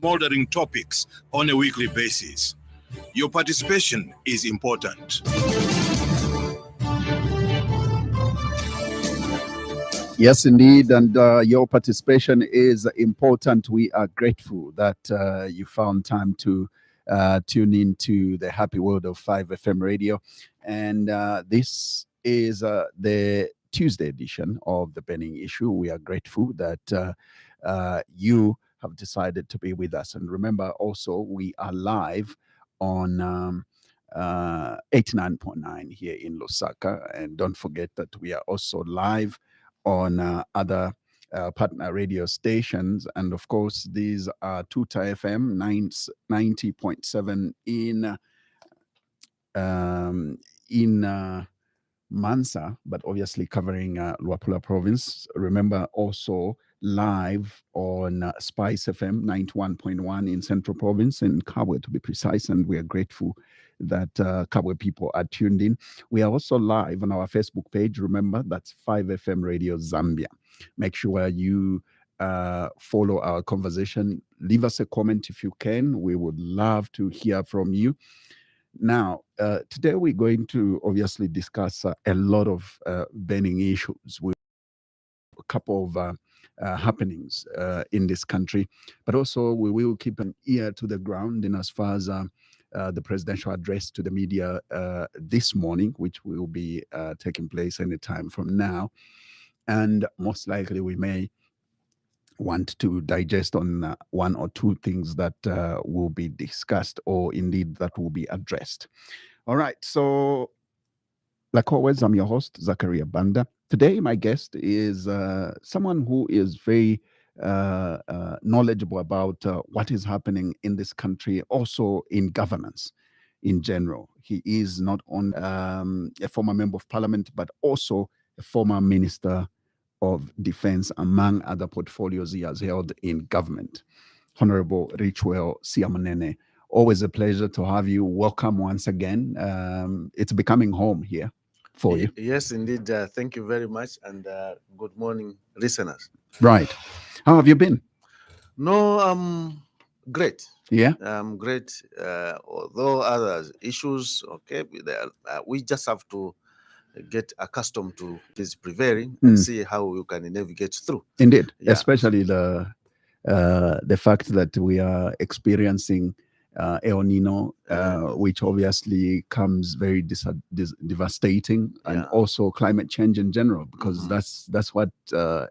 moldering topics on a weekly basis. Your participation is important. Yes, indeed, and your participation is important. We are grateful that you found time to tune in to the happy world of 5FM radio. And this is the Tuesday edition of the Burning Issue. We are grateful that you have decided to be with us. And remember, also, we are live on 89.9 here in Lusaka. And don't forget that we are also live on other partner radio stations. And of course, these are Tuta FM 90.7 in Mansa, but obviously covering Luapula province. Remember, also live on Spice FM 91.1 in Central Province, in Kabwe to be precise, and we are grateful that Kabwe people are tuned in. We are also live on our Facebook page. Remember, that's 5FM Radio Zambia. Make sure you follow our conversation. Leave us a comment if you can. We would love to hear from you. Now, today we're going to obviously discuss a lot of burning issues with a couple of happenings in this country, but also we will keep an ear to the ground in as far as the presidential address to the media this morning, which will be taking place any time from now. And most likely we may want to digest on one or two things that will be discussed, or indeed that will be addressed. All right, so like always, I'm your host, Zachariah Banda. Today, my guest is someone who is very knowledgeable about what is happening in this country, also in governance in general. He is not only a former member of parliament, but also a former minister of Defense, among other portfolios he has held in government. Honorable Richwell Siamunene, always a pleasure to have you. Welcome once again. It's becoming home here for you. Yes, indeed. Thank you very much, and good morning, listeners. Right. How have you been? No, great. Yeah. Great. Although other issues, okay, we just have to get accustomed to this prevailing and see how we can navigate through. Indeed, Yeah. especially the fact that we are experiencing El Nino, which obviously comes very devastating, and also climate change in general, because that's what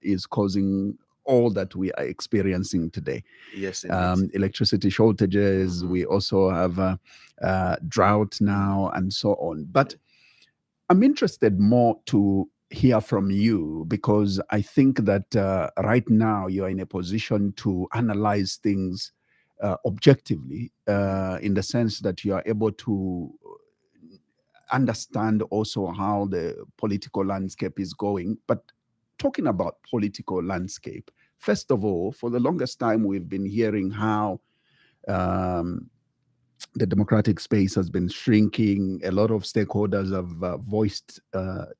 is causing all that we are experiencing today. Yes, electricity shortages. We also have drought now, and so on. But I'm interested more to hear from you, because I think that right now you're in a position to analyze things objectively, in the sense that you are able to understand also how the political landscape is going. But talking about political landscape, first of all, for the longest time, we've been hearing how the democratic space has been shrinking. A lot of stakeholders have voiced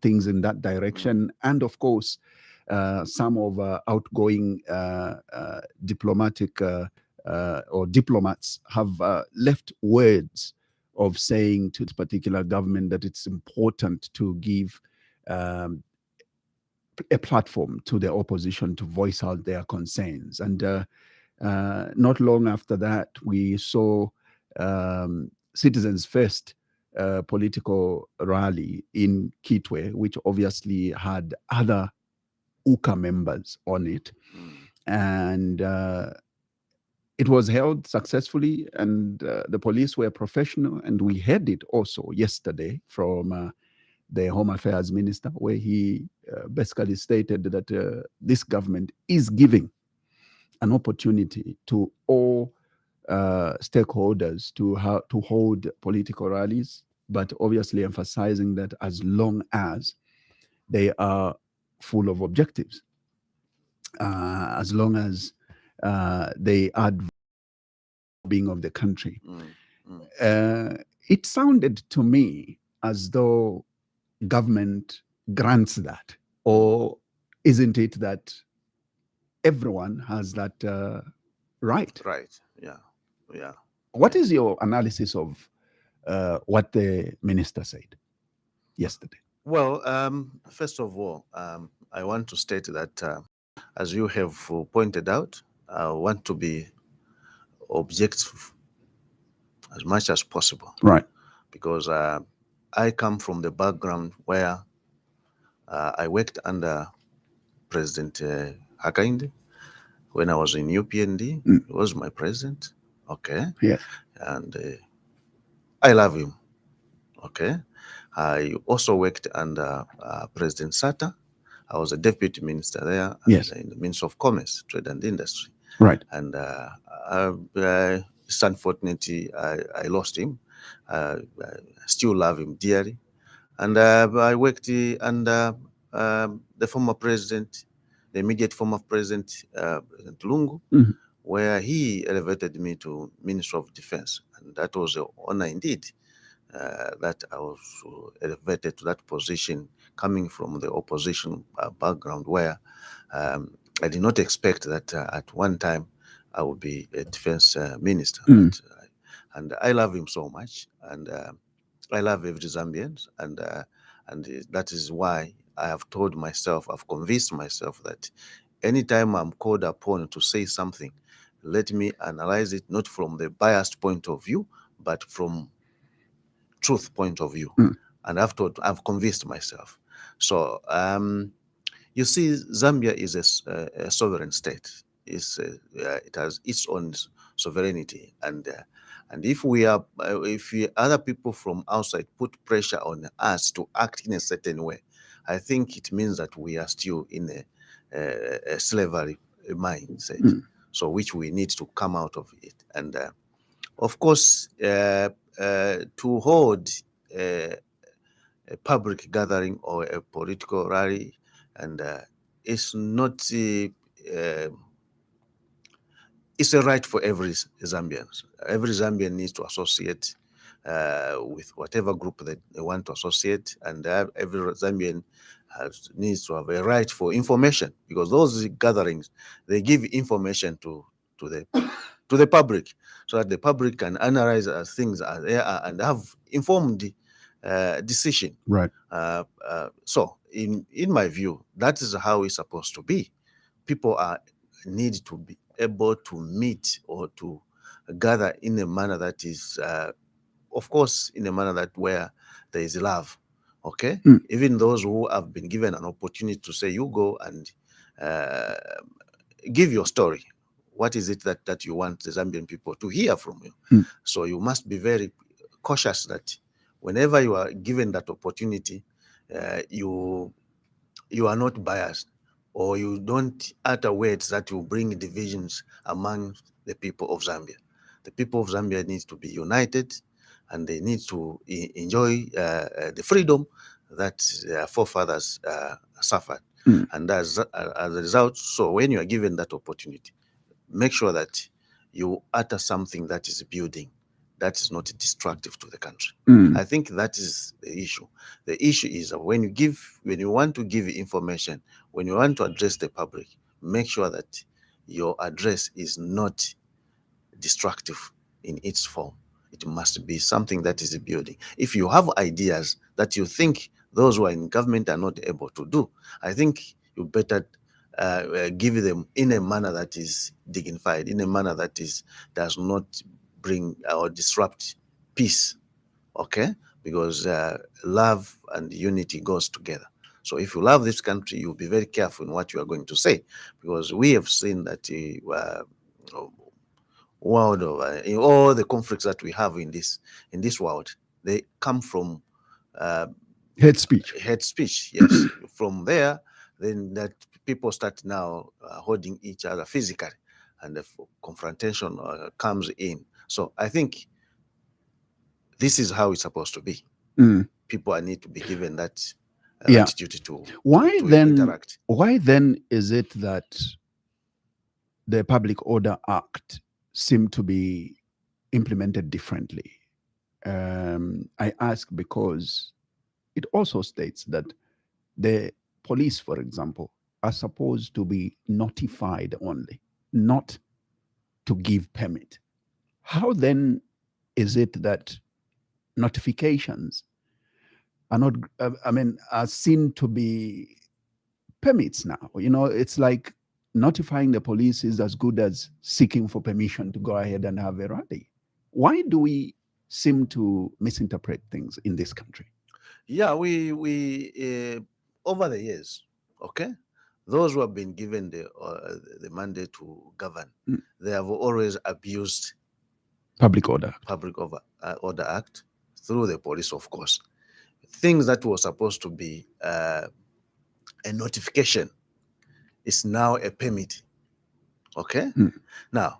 things in that direction. And of course, some of outgoing diplomatic or diplomats have left words of saying to this particular government that it's important to give a platform to the opposition to voice out their concerns. And not long after that, we saw Citizens First political rally in Kitwe, which obviously had other UKA members on it. And it was held successfully, and the police were professional. And we heard it also yesterday from the Home Affairs Minister, where he basically stated that this government is giving an opportunity to all stakeholders to hold political rallies, but obviously emphasizing that as long as they are full of objectives, as long as they add being of the country. It sounded to me as though government grants that, or isn't it that everyone has that right? Right. Yeah. What is your analysis of what the minister said yesterday? Well, first of all, I want to state that, as you have pointed out, I want to be objective as much as possible, Right. because I come from the background where I worked under President Hakainde when I was in UPND. He was my president, okay? Yes. And I love him, okay? I also worked under President Sata. I was a deputy minister there, Yes. in the Ministry of Commerce, Trade and Industry. Right. And it's unfortunate I lost him. I still love him dearly. And I worked under the former president, the immediate former president, President Lungu, where he elevated me to Minister of Defense. And that was an honor indeed, that I was elevated to that position, coming from the opposition background, where I did not expect that at one time I would be a defense minister. And I love him so much, and I love every Zambian, and that is why I have told myself, I've convinced myself that anytime I'm called upon to say something, let me analyze it not from the biased point of view, but from truth point of view. And I've convinced myself. So you see, Zambia is a sovereign state. It has its own sovereignty, and if other people from outside put pressure on us to act in a certain way, I think it means that we are still in a slavery mindset. So which we need to come out of it, and of course, to hold a public gathering or a political rally, and it's not it's a right for every Zambian. Every Zambian needs to associate with whatever group that they want to associate, and every Zambian needs to have a right for information, because those gatherings, they give information to the public, so that the public can analyze things as they are and have informed decision. Right. So in my view, that is how it's supposed to be. People need to be able to meet or to gather in a manner that is, of course, in a manner that where there is love. Okay, even those who have been given an opportunity to say, you go and give your story. What is it that you want the Zambian people to hear from you? So you must be very cautious that whenever you are given that opportunity, you are not biased, or you don't utter words that will bring divisions among the people of Zambia. The people of Zambia need to be united, and they need to enjoy the freedom that their forefathers suffered. And as a result, so when you are given that opportunity, make sure that you utter something that is building, that is not destructive to the country. I think that is the issue. The issue is that when you want to give information, when you want to address the public, make sure that your address is not destructive in its form. It must be something that is building. If you have ideas that you think those who are in government are not able to do, I think you better give them in a manner that is dignified, in a manner that does not bring or disrupt peace. Okay, because love and unity goes together. So if you love this country, you'll be very careful in what you are going to say, because we have seen that world of in all the conflicts that we have in this world, they come from Hate speech. hate speech. Yes, from there, then that people start now holding each other physically, and the confrontation comes in. So I think this is how it's supposed to be. People need to be given that attitude to interact. Why then is it that the Public Order Act seemed to be implemented differently? I ask because it also states that the police, for example, are supposed to be notified only, not to give permit. How then is it that notifications are not, are seen to be permits now? It's like notifying the police is as good as seeking for permission to go ahead and have a rally. Why do we seem to misinterpret things in this country? Yeah, we over the years, okay, those who have been given the mandate to govern, they have always abused Public order. Order Act through the police, of course. Things that were supposed to be a notification is now a permit. Okay? Now,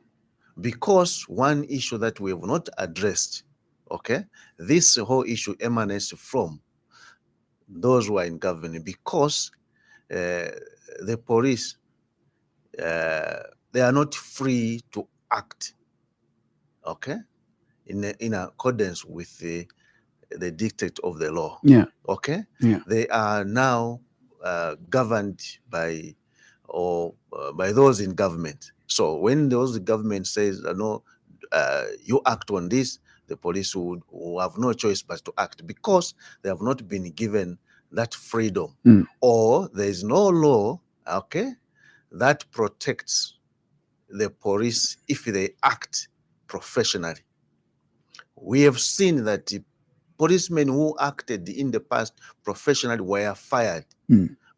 because one issue that we have not addressed, okay, this whole issue emanates from those who are in government, because the police, they are not free to act, okay, in accordance with the dictate of the law. Yeah. Okay. Yeah. They are now governed by those in government. So when those in government says no, you act on this, the police will have no choice but to act, because they have not been given that freedom, or there is no law, okay, that protects the police if they act professionally. We have seen that the policemen who acted in the past professionally were fired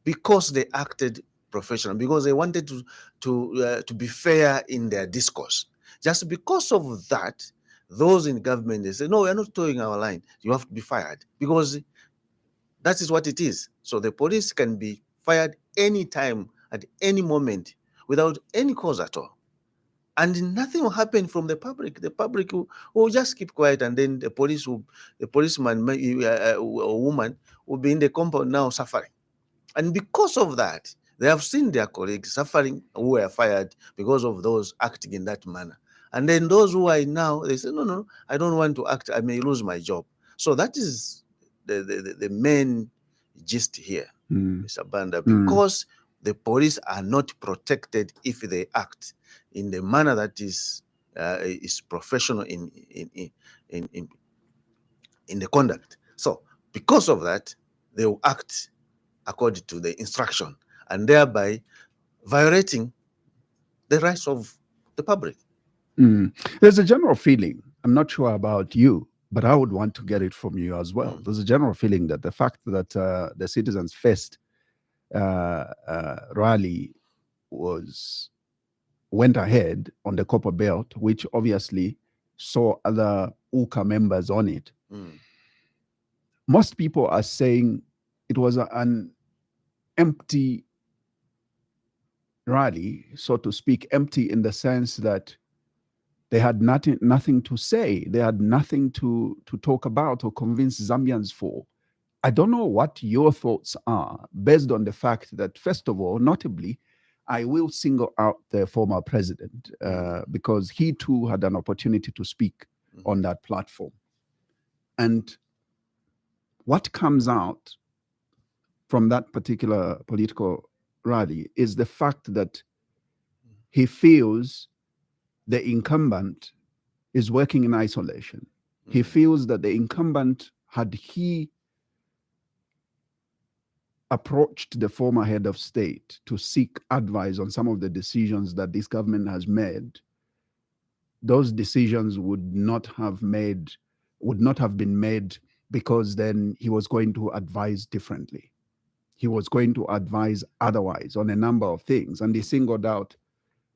because they acted professional, because they wanted to be fair in their discourse. Just because of that, those in government, they say, no, we're not towing our line. You have to be fired, because that is what it is. So the police can be fired anytime, at any moment, without any cause at all. And nothing will happen from the public. The public will just keep quiet, and then the policeman or woman will be in the compound now suffering. And because of that, they have seen their colleagues suffering who were fired because of those acting in that manner. And then those who are now, they say, no, I don't want to act. I may lose my job. So that is the main gist here, Mr. Banda, because the police are not protected if they act in the manner that is professional in the conduct. So because of that, they will act according to the instruction, and thereby violating the rights of the public. There's a general feeling, I'm not sure about you, but I would want to get it from you as well. There's a general feeling that the fact that the Citizens First rally went ahead on the Copper Belt, which obviously saw other UCA members on it. Most people are saying it was an empty rally, so to speak, empty in the sense that they had nothing to say. They had nothing to talk about or convince Zambians for. I don't know what your thoughts are, based on the fact that, first of all, notably, I will single out the former president because he too had an opportunity to speak on that platform. And what comes out from that particular political rally is the fact that he feels the incumbent is working in isolation. He feels that the incumbent, had he approached the former head of state to seek advice on some of the decisions that this government has made, those decisions would not have been made, because then he was going to advise differently. He was going to advise otherwise on a number of things, and he singled out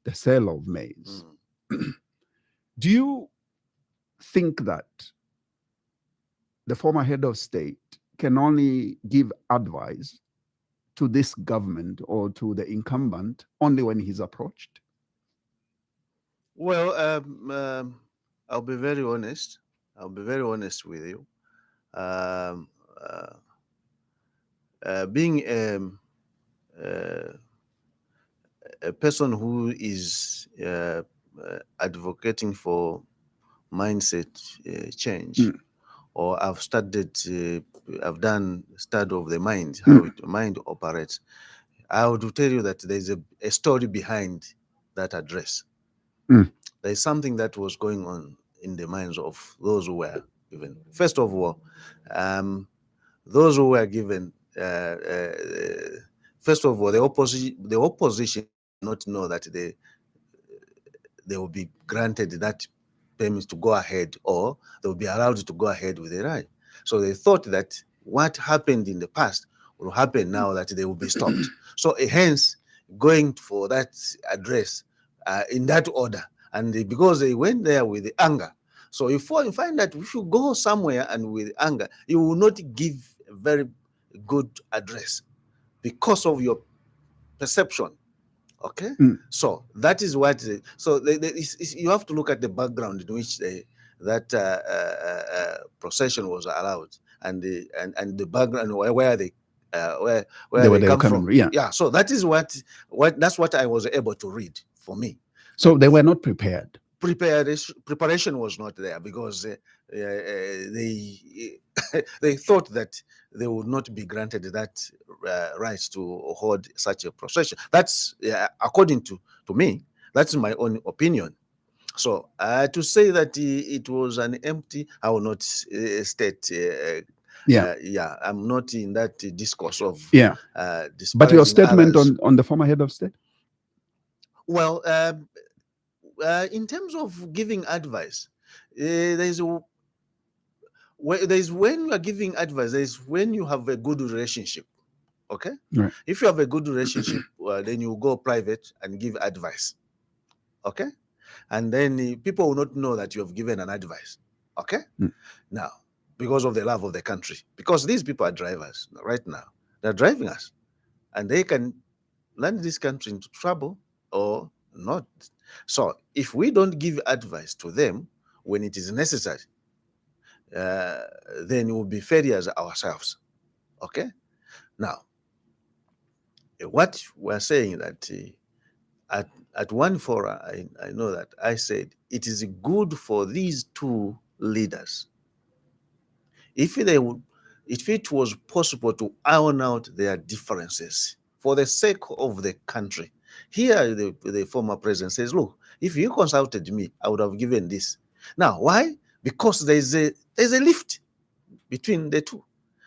the sale of maize. Do you think that the former head of state can only give advice to this government or to the incumbent only when he's approached? Well, I'll be very honest. I'll be very honest with you. Being a person who is advocating for mindset change, or I've done study of the mind, how the mind operates. I would tell you that there's a story behind that address. There's something that was going on in the minds of those who were given. First of all, those who were given, first of all, the opposition did not know that they will be granted that permit to go ahead, or they will be allowed to go ahead with the rally. So they thought that what happened in the past will happen now, that they will be stopped. So hence, going for that address in that order, and because they went there with the anger. So you find that if you go somewhere and with anger, you will not give a very good address because of your perception. Okay, so that is what. You have to look at the background in which that procession was allowed, and the background where they come from. Yeah. So that is that's what I was able to read for me. So they were not prepared. Preparation was not there because they thought that they would not be granted that right to hold such a procession. That's according to me. That's my own opinion. So to say that it was an empty, I will not state. I'm not in that discourse of But your statement others. on the former head of state? Well, in terms of giving advice, there's when you are giving advice, there's when you have a good relationship. Okay, right. If you have a good relationship, then you go private and give advice. Okay, and then people will not know that you have given an advice. Okay, now because of the love of the country, because these people are drivers right now, they're driving us, and they can land this country into trouble or not. So if we don't give advice to them when it is necessary, then we'll be failures ourselves. Okay, now what we're saying that at one forum, I know that I said it is good for these two leaders if it was possible to iron out their differences for the sake of the country. Here, the former president says, look, if you consulted me, I would have given this. Now, why? Because there's a lift between the two.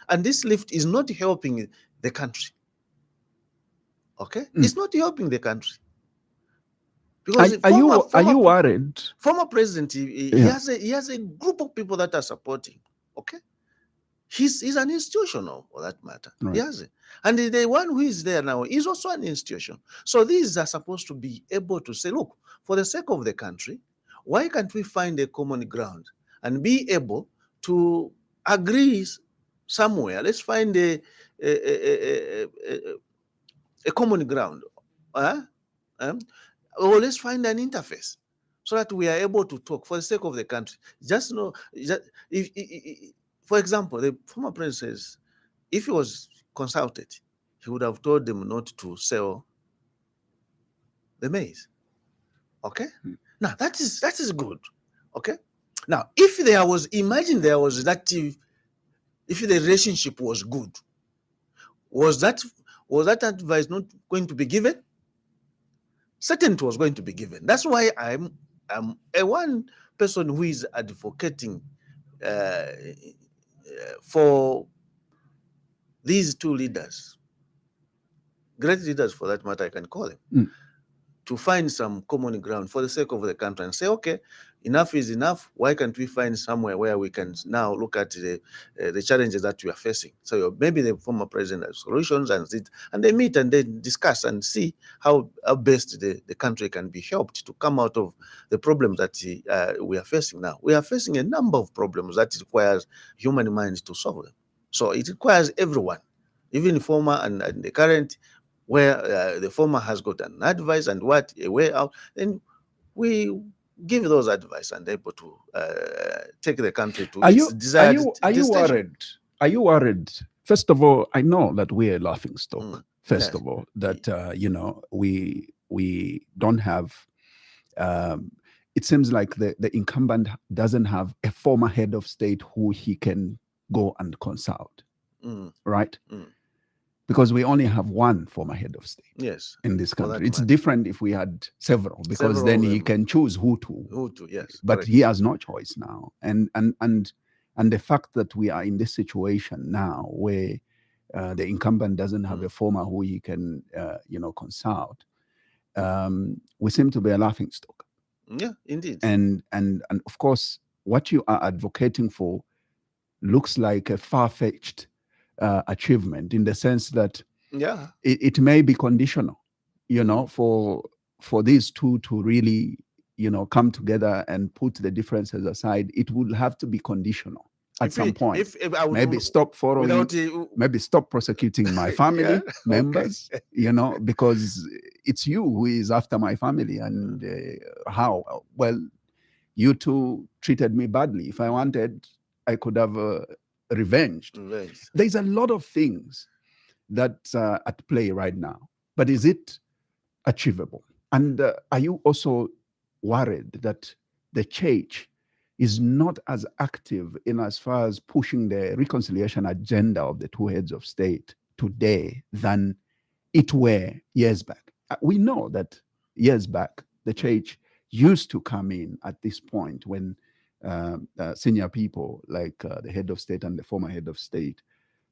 And this lift is not helping the country. Okay? It's not helping the country. Because are you worried? Former president, he has a group of people that are supporting. Okay? He's an institution, for that matter. Right. He has it. And the one who is there now is also an institution. So these are supposed to be able to say, look, for the sake of the country, why can't we find a common ground and be able to agree somewhere? Let's find a common ground. Or let's find an interface so that we are able to talk for the sake of the country. Just know, for example, the former president says, if he was consulted, he would have told them not to sell the maize. Okay? Now, that is good. Okay? Now, if the relationship was good, was that advice not going to be given? Certainly it was going to be given. That's why I'm a one person who is advocating for these two leaders, great leaders for that matter, I can call them, to find some common ground for the sake of the country and say, okay, enough is enough. Why can't we find somewhere where we can now look at the challenges that we are facing? So maybe the former president has solutions, and they meet and they discuss and see how best the country can be helped to come out of the problems that we are facing now. We are facing a number of problems that requires human minds to solve them. So it requires everyone, even the former and the current, where the former has got an advice and a way out, then we give those advice and able to take the country to its desired destination. Are you worried? First of all, I know that we're a laughing stock. First of all, that we don't have. It seems like the incumbent doesn't have a former head of state who he can go and consult, right? because we only have one former head of state Yes. in this For that country. It's matter. different if we had several, because Several then of he them. can choose who to. Who to? Yes. But correct. he has no choice now, and the fact that we are in this situation now where the incumbent doesn't have a former who he can consult, we seem to be a laughing stock. Yeah, indeed. And of course, what you are advocating for looks like a far-fetched achievement, in the sense that Yeah. it may be conditional, for these two to really come together and put the differences aside. It will have to be conditional at some point. If I would Maybe stop following, without maybe stop prosecuting my family Yeah, members, because it's you who is after my family. And how? Well, you two treated me badly. If I wanted, I could have revenged. revenge. There's a lot of things that are at play right now, but is it achievable? And are you also worried that the church is not as active in as far as pushing the reconciliation agenda of the two heads of state today than it were years back? We know that years back, the church used to come in at this point when senior people like the head of state and the former head of state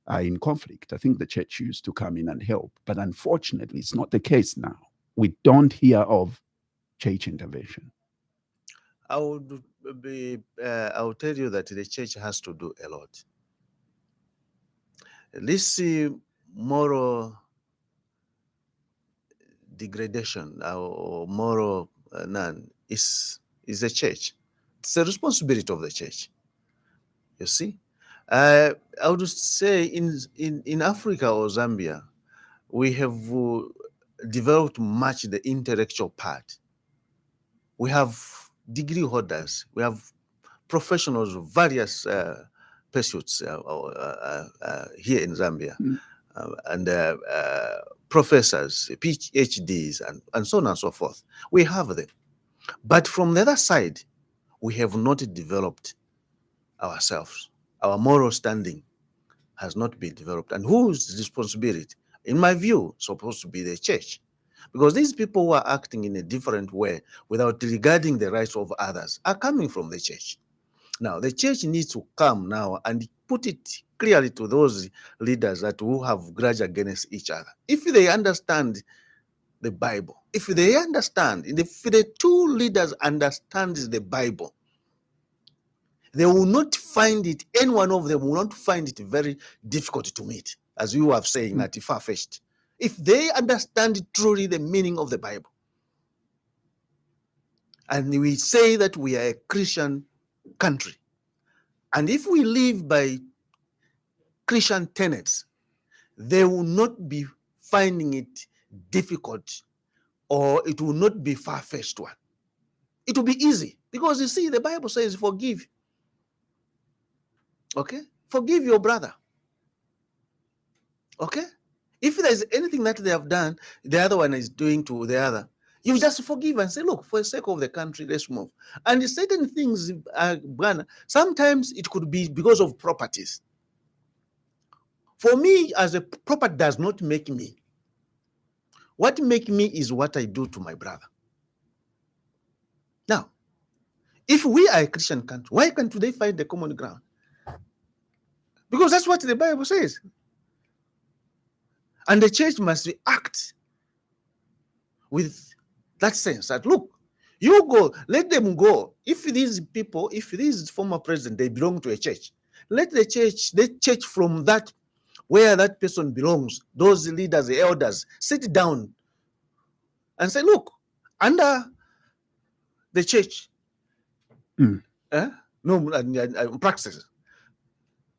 are in conflict. I think the church used to come in and help, but unfortunately, it's not the case now. We don't hear of church intervention. I would I will tell you that the church has to do a lot. This moral degradation or moral none is the church. It's a responsibility of the church. You see, I would say in Africa or Zambia, we have developed much the intellectual part. We have degree holders. We have professionals of various pursuits here in Zambia, and professors, PhDs, and so on and so forth. We have them. But from the other side, we have not developed ourselves. Our moral standing has not been developed. And whose responsibility? In my view, supposed to be the church. Because these people who are acting in a different way without regarding the rights of others are coming from the church. Now, the church needs to come now and put it clearly to those leaders that who have grudge against each other. If they understand the Bible, if they understand, if the two leaders understand the Bible, they will not find it, any one of them will not find it very difficult to meet, as you have saying that far-fetched. If they understand truly the meaning of the Bible, and we say that we are a Christian country, and if we live by Christian tenets, they will not be finding it difficult, or it will not be far-fetched one. It will be easy, because you see, the Bible says forgive. Okay? Forgive your brother. Okay? If there's anything that they have done, the other one is doing to the other, you just forgive and say, look, for the sake of the country, let's move. And certain things, sometimes it could be because of properties. For me, as a property does not make me. What makes me is what I do to my brother. Now, if we are a Christian country, why can't they find the common ground? Because that's what the Bible says. And the church must act with that sense that, look, you go, let them go. If these people, if these former president, they belong to a church, let the church from that, where that person belongs, those leaders, the elders, sit down and say, look, under the church, practices,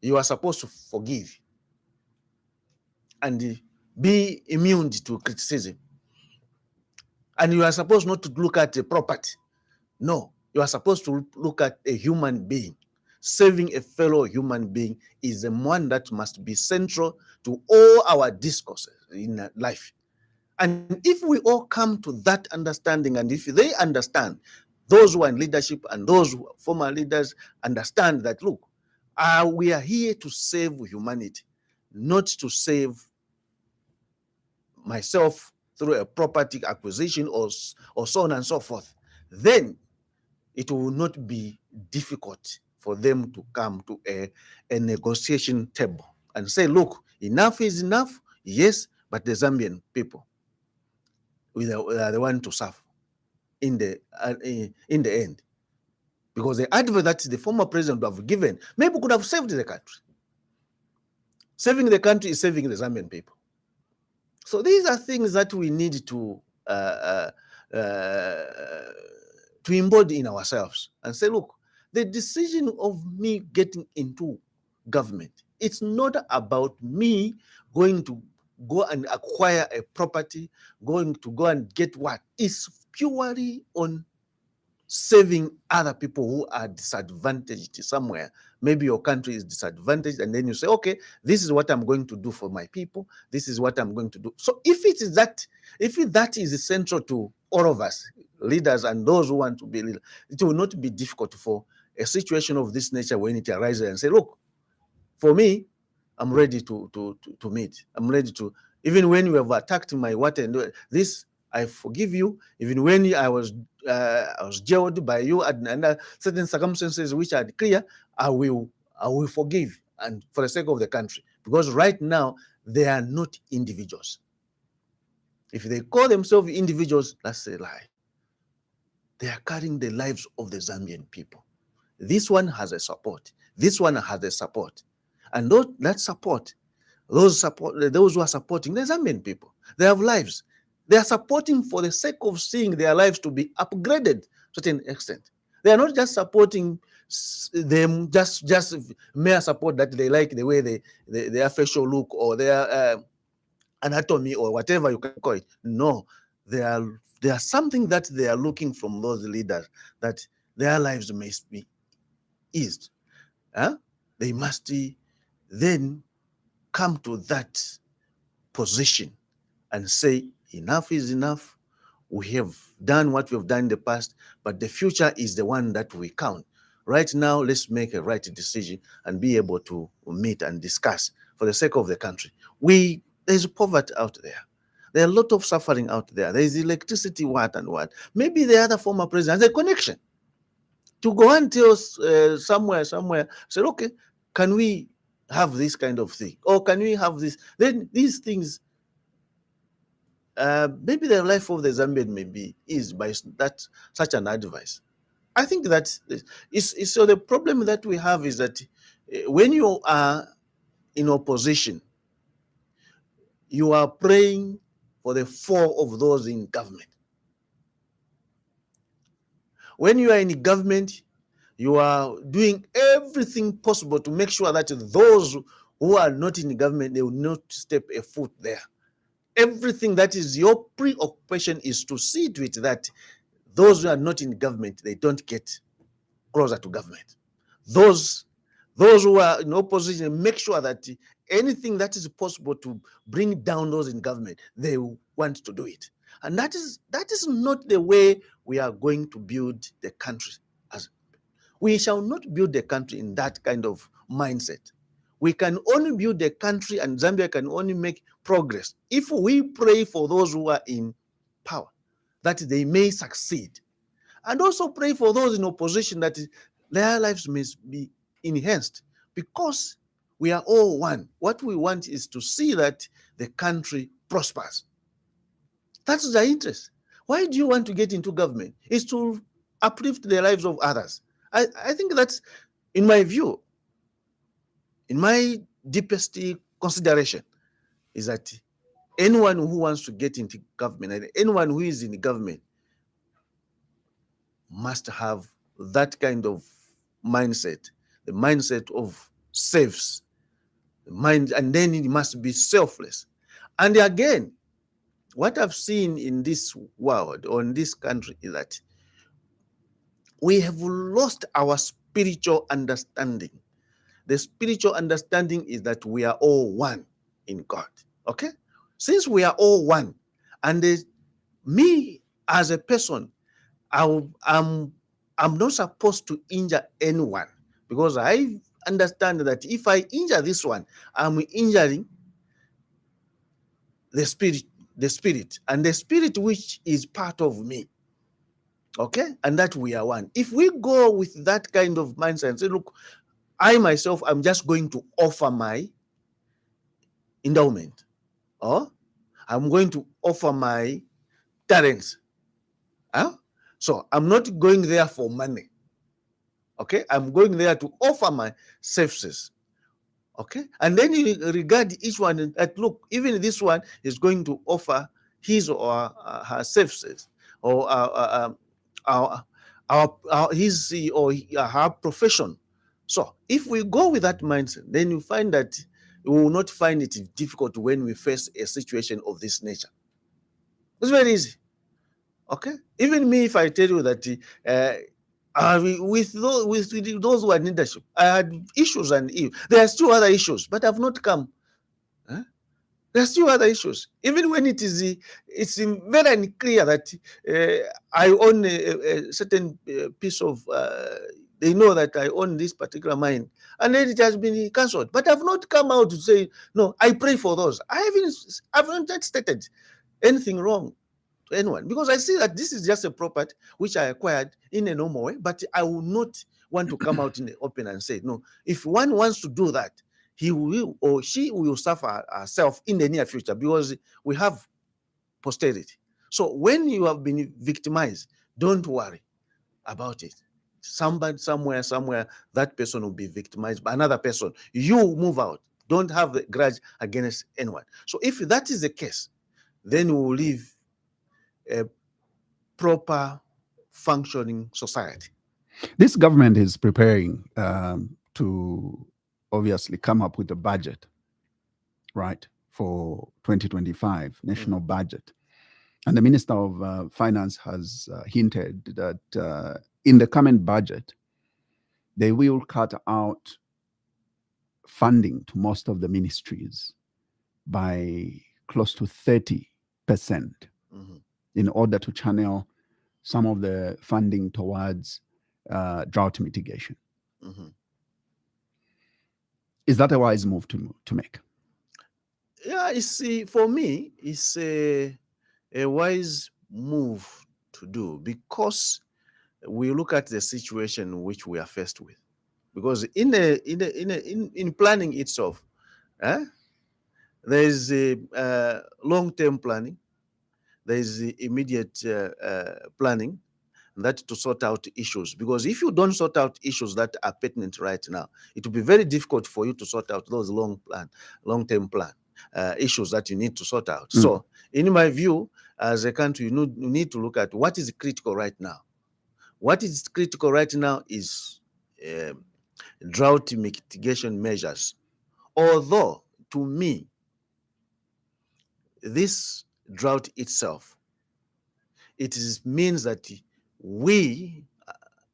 you are supposed to forgive and be immune to criticism. And you are supposed not to look at a property. No, you are supposed to look at a human being. Saving a fellow human being is the one that must be central to all our discourses in life. And if we all come to that understanding, and if they understand, those who are in leadership and those former leaders understand that, look, we are here to save humanity, not to save myself through a property acquisition or so on and so forth, then it will not be difficult for them to come to a negotiation table and say, look, enough is enough, yes, but the Zambian people are the one to suffer in the end. Because the advice that the former president would have given maybe could have saved the country. Saving the country is saving the Zambian people. So these are things that we need to embody in ourselves and say, look, the decision of me getting into government, it's not about me going to go and acquire a property, going to go and get what. It's purely on saving other people who are disadvantaged somewhere. Maybe your country is disadvantaged, and then you say, okay, this is what I'm going to do for my people. This is what I'm going to do. So if that is essential to all of us, leaders and those who want to be leaders, it will not be difficult for a situation of this nature when it arises and say, look, for me, I'm ready to meet. I'm ready to, even when you have attacked my water and this, I forgive you. Even when I was jailed by you under certain circumstances which are clear, I will forgive, and for the sake of the country. Because right now they are not individuals. If they call themselves individuals, that's a lie. They are carrying the lives of the Zambian people. This one has a support. This one has a support, and that support, those who are supporting the Zambian people, they have lives. They are supporting for the sake of seeing their lives to be upgraded to a certain extent. They are not just supporting them, just mere support that they like the way their facial look or their anatomy or whatever you can call it. No, they are something that they are looking from those leaders, that their lives must be eased. They must then come to that position and say, enough is enough. We have done what we have done in the past, but the future is the one that we count. Right now, let's make a right decision and be able to meet and discuss for the sake of the country. There's poverty out there. There are a lot of suffering out there. There is electricity, what and what. Maybe the other former president has a connection to go and tell somewhere, say, okay, can we have this kind of thing? Or can we have this? Then these things, maybe the life of the Zambian may be eased by such an advice. I think that so the problem that we have is that when you are in opposition, you are praying for the fall of those in government. When you are in government, you are doing everything possible to make sure that those who are not in government, they will not step a foot there. Everything that is your preoccupation is to see to it that those who are not in government, they don't get closer to government. Those who are in opposition, make sure that anything that is possible to bring down those in government, they want to do it. And that is not the way we are going to build the country. We shall not build the country in that kind of mindset. We can only build the country, and Zambia can only make progress if we pray for those who are in power, that they may succeed. And also pray for those in opposition that their lives may be enhanced, because we are all one. What we want is to see that the country prospers. That's the interest. Why do you want to get into government? It's to uplift the lives of others. I think that's, in my view, in my deepest consideration, is that anyone who wants to get into government, and anyone who is in the government, must have that kind of mindset, the mindset of saves, and then it must be selfless. And again, what I've seen in this world or in this country is that we have lost our spiritual understanding. The spiritual understanding is that we are all one in God. Okay? Since we are all one, and me as a person, I'm not supposed to injure anyone, because I understand that if I injure this one, I'm injuring the spirit the spirit, and the spirit which is part of me. Okay, and that we are one. If we go with that kind of mindset and say, look, I myself, I'm just going to offer my endowment, or I'm going to offer my talents. So I'm not going there for money. Okay, I'm going there to offer my services. Okay, and then you regard each one that, look, even this one is going to offer his or her services, or his or her profession. So if we go with that mindset, then you find that we will not find it difficult when we face a situation of this nature. It's very easy. Okay, even me, if I tell you that with those who are in leadership, I had issues, and there are still other issues, but I've not come. There are still other issues. Even when it's very clear that I own a certain piece of, they know that I own this particular mine, and then it has been cancelled. But I've not come out to say, no, I pray for those. I haven't stated anything wrong to anyone, because I see that this is just a property which I acquired in a normal way, but I will not want to come out in the open and say, no, if one wants to do that, he will or she will suffer herself in the near future, because we have posterity. So when you have been victimized, don't worry about it. Somebody, somewhere, that person will be victimized by another person. You move out. Don't have the grudge against anyone. So if that is the case, then we will live a proper functioning society. This government is preparing to obviously come up with a budget, right, for 2025 national budget. And the Minister of Finance has hinted that in the coming budget, they will cut out funding to most of the ministries by close to 30% in order to channel some of the funding towards drought mitigation. Is that a wise move to make? Yeah, for me, it's a wise move to do, because we look at the situation which we are faced with. Because in planning itself, there is a long-term planning, there is the immediate planning, that to sort out issues. Because if you don't sort out issues that are pertinent right now, it will be very difficult for you to sort out those long-term plan issues that you need to sort out. So in my view, as a country, you need to look at what is critical right now. What is critical right now is drought mitigation measures. Although, to me, this drought itself, means that we,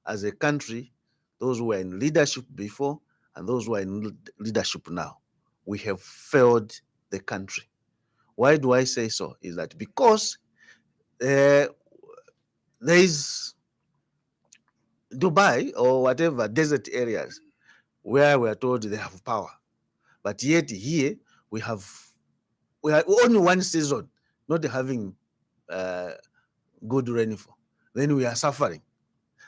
as a country, those who were in leadership before and those who are in leadership now, we have failed the country. Why do I say so? Is that because there is Dubai or whatever desert areas where we are told they have power, but yet here we are only one season not having good rainfall. Then we are suffering.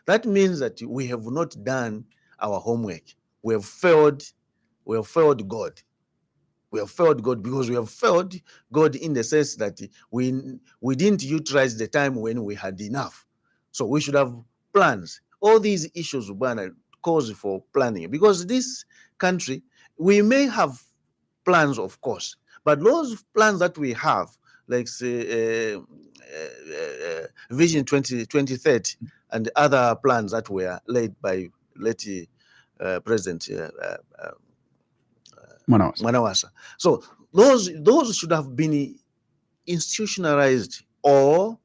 That means that we have not done our homework. We have failed God. We have failed God because we have failed God in the sense that we didn't utilize the time when we had enough. So we should have plans. All these issues cause for planning, because this country, we may have plans, of course, but those plans that we have, like say Vision 2030 and other plans that were laid by late President Manawasa. So those should have been institutionalized or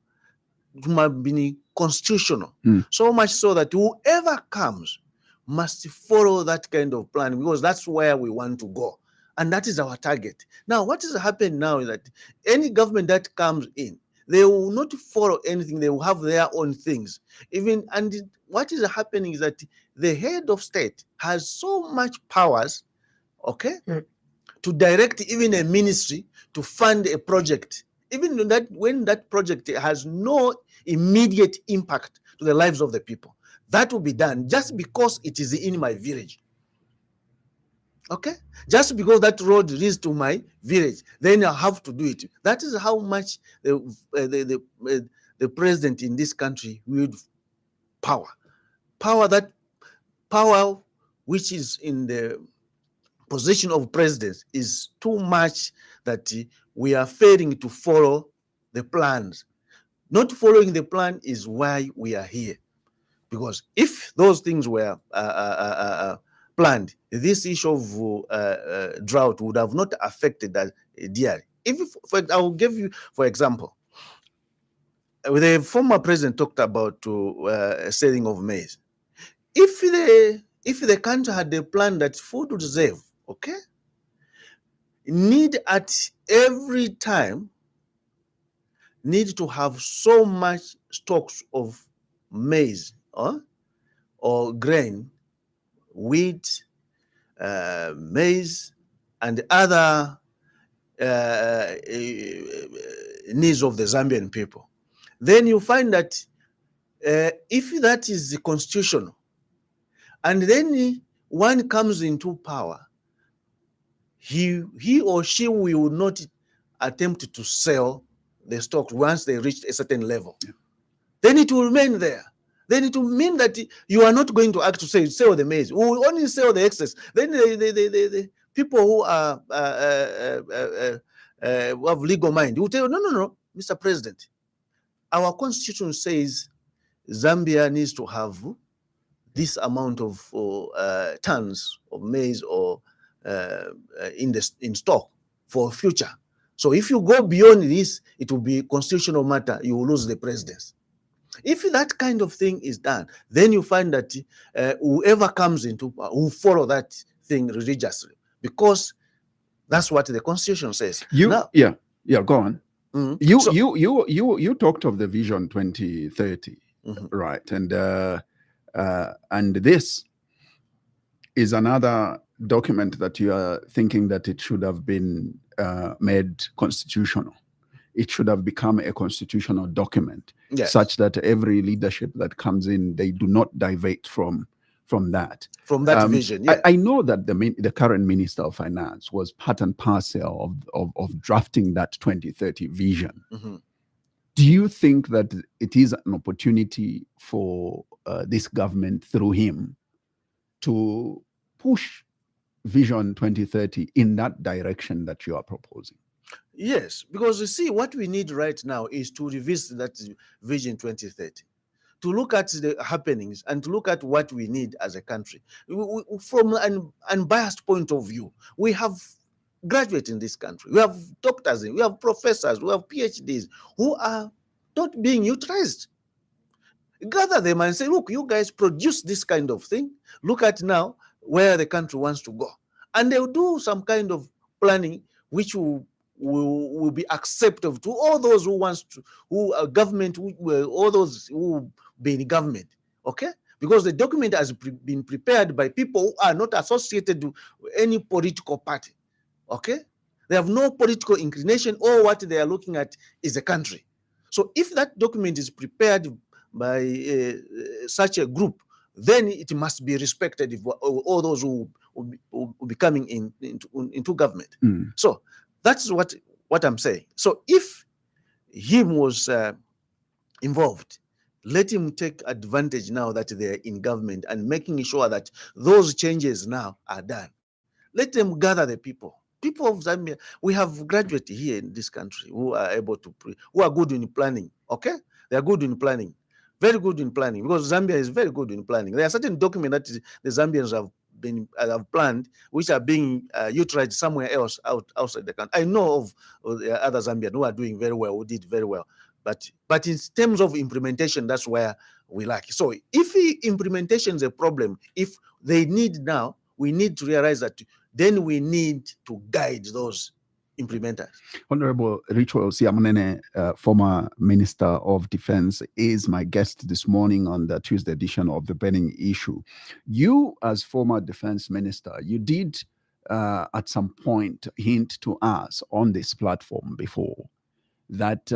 have been constitutional. So much so that whoever comes must follow that kind of plan, because that's where we want to go. And that is our target. Now, what is happening now is that any government that comes in, they will not follow anything. They will have their own things. And what is happening is that the head of state has so much powers, okay, to direct even a ministry to fund a project even when that project has no immediate impact to the lives of the people, that will be done just because it is in my village. Okay, just because that road leads to my village, then I have to do it. That is how much the president in this country wield power. Power which is in the position of president is too much that we are failing to follow the plans. Not following the plan is why we are here. Because if those things were planned, this issue of drought would have not affected that dearly. I will give you, for example, the former president talked about selling of maize. If the country had a plan that food reserve, okay, need at every time need to have so much stocks of maize or grain, wheat, maize, and other needs of the Zambian people. Then you find that if that is constitutional, and then one comes into power, he or she will not attempt to sell the stock once they reach a certain level. Yeah. Then it will remain there. Then it will mean that you are not going to act to say sell the maize. We will only sell the excess. Then the people who are who have legal mind will tell you, no, Mr. President, our constitution says Zambia needs to have this amount of tons of maize or in stock for future. So if you go beyond this, it will be constitutional matter. You will lose the presidency. If that kind of thing is done, then you find that whoever comes into power will follow that thing religiously, because that's what the constitution says. Go on. Mm-hmm. You talked of the Vision 2030, mm-hmm. right? And this is another document that you are thinking that it should have been made constitutional. It should have become a constitutional document, yes, such that every leadership that comes in, they do not deviate from that. From that vision, yeah. I know that the current Minister of Finance was part and parcel of drafting that 2030 vision. Mm-hmm. Do you think that it is an opportunity for this government, through him, to push Vision 2030 in that direction that you are proposing? Yes, because you see, what we need right now is to revisit that Vision 2030, to look at the happenings and to look at what we need as a country. From an unbiased point of view, we have graduates in this country, we have doctors, we have professors, we have PhDs who are not being utilized. Gather them and say, look, you guys produce this kind of thing. Look at now where the country wants to go. And they'll do some kind of planning which will be acceptable to all those who wants to, who are government, all those who be in government, okay? Because the document has been prepared by people who are not associated with any political party, okay? They have no political inclination. All what they are looking at is the country. So if that document is prepared by such a group, then it must be respected if all those who will be coming into government. Mm. So that's what I'm saying. So if him was involved, let him take advantage now that they're in government and making sure that those changes now are done. Let them gather the people. People of Zambia, we have graduates here in this country who are able to, who are good in planning, okay? They are good in planning, very good in planning, because Zambia is very good in planning. There are certain documents that the Zambians have planned, which are being utilized somewhere else outside the country. I know of other Zambians who are doing very well, who did very well. But in terms of implementation, that's where we lack. So if implementation is a problem, if they need now, we need to realize that then we need to guide those implementers. Honorable Richwell Siamunene, former Minister of Defense, is my guest this morning on the Tuesday edition of The Burning Issue. You, as former Defense Minister, you did at some point hint to us on this platform before that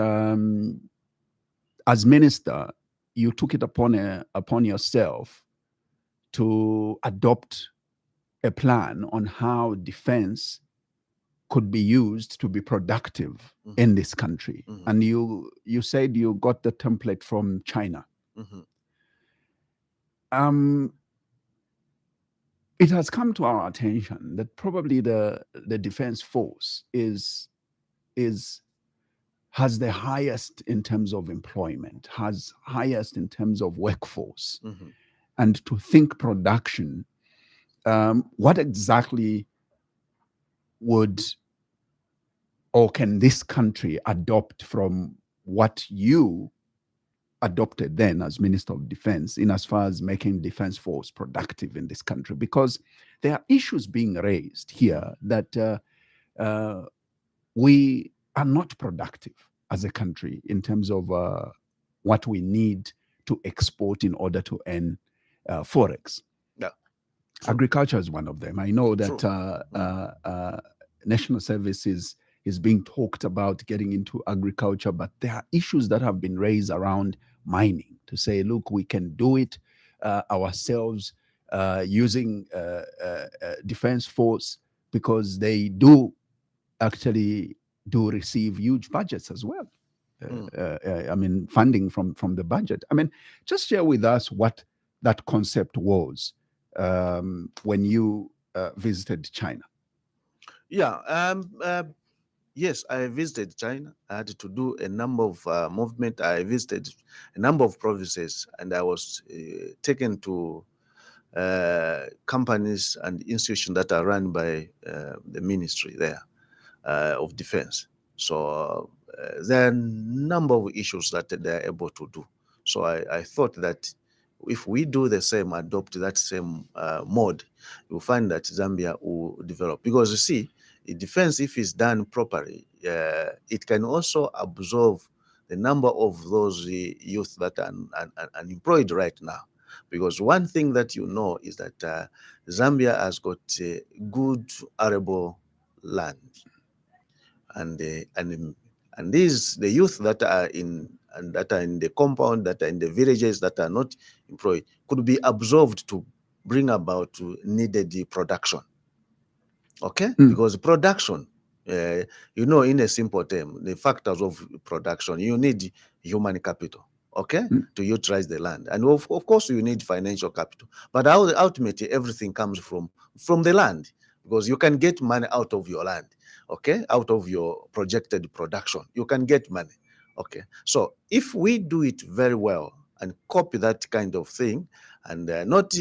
as minister, you took it upon yourself to adopt a plan on how defense could be used to be productive in this country. And you said you got the template from China. It has come to our attention that probably the defense force has the highest in terms of employment, has highest in terms of workforce. And to think production, what exactly would or can this country adopt from what you adopted then as Minister of Defense in as far as making defense force productive in this country? Because there are issues being raised here that we are not productive as a country in terms of what we need to export in order to earn forex. Yeah. Agriculture is one of them. I know that national service is being talked about getting into agriculture, but there are issues that have been raised around mining to say, look, we can do it ourselves using defense force, because they do actually receive huge budgets as well. I mean, funding from the budget. I mean, just share with us what that concept was when you visited China. Yeah. Yes, I visited China. I had to do a number of movement. I visited a number of provinces, and I was taken to companies and institutions that are run by the ministry there of defense. So there are a number of issues that they're able to do. So I thought that if we do the same, adopt that same mode, you'll find that Zambia will develop. Because you see, defense, if it's done properly, it can also absorb the number of those youth that are unemployed right now. Because one thing that you know is that Zambia has got good arable land, and these the youth that are in the compound, that are in the villages, that are not employed, could be absorbed to bring about needed production. Okay, because production, you know, in a simple term, the factors of production, you need human capital. Okay, to utilize the land, and of course you need financial capital. But ultimately, everything comes from the land, because you can get money out of your land. Okay, out of your projected production, you can get money. Okay, so if we do it very well and copy that kind of thing, and not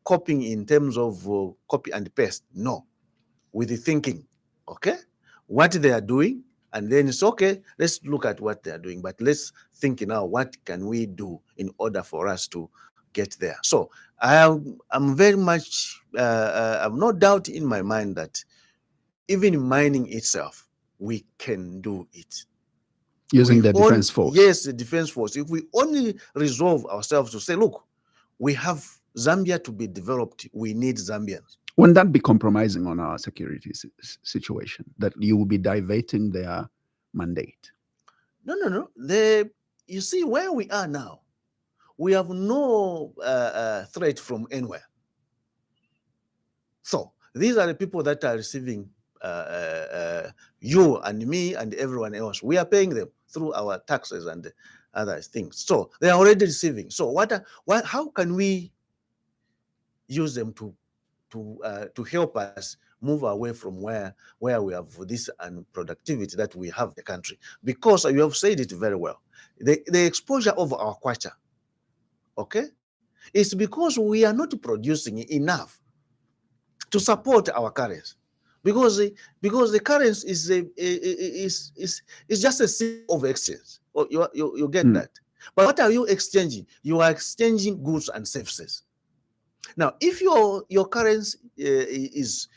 copying in terms of copy and paste, no, with the thinking, okay, what they are doing, and then it's okay, let's look at what they are doing, but let's think now, what can we do in order for us to get there? So I'm very much, I've no doubt in my mind that even mining itself, we can do it. Using the defense force. Yes, the defense force. If we only resolve ourselves to say, look, we have Zambia to be developed, we need Zambians. Wouldn't that be compromising on our security situation, that you will be diverting their mandate? No. You see, where we are now, we have no threat from anywhere. So these are the people that are receiving you and me and everyone else. We are paying them through our taxes and other things. So they are already receiving. So how can we use them to help us move away from where we have this unproductivity that we have in the country? Because you have said it very well. The exposure of our kwacha, okay, is because we are not producing enough to support our currency. Because the currency is just a system of exchange. You get that. But what are you exchanging? You are exchanging goods and services. Now, if your currency is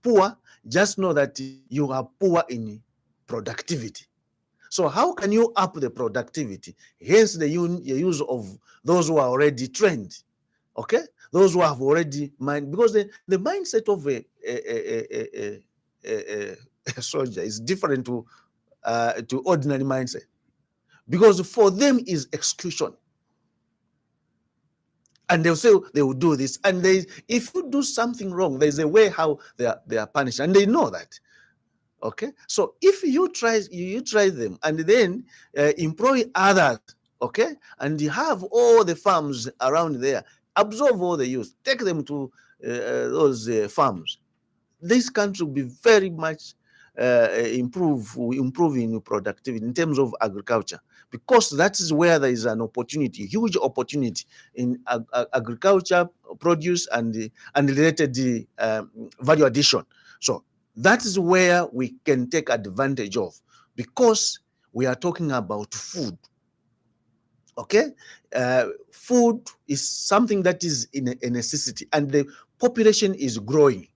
poor, just know that you are poor in productivity. So how can you up the productivity? Hence the use of those who are already trained, okay? Those who have already because the mindset of a soldier is different to to ordinary mindset, because for them is exclusion. And they'll say they will do this, and if you do something wrong, there's a way how they are punished, and they know that. Okay, so if you try them and then employ others, okay, and you have all the farms around there, absorb all the youth, take them to those farms, this country will be very much improving productivity in terms of agriculture, because that is where there is an opportunity, huge opportunity in agriculture, produce, and related value addition. So that is where we can take advantage of, because we are talking about food. Okay, food is something that is in a necessity, and the population is growing.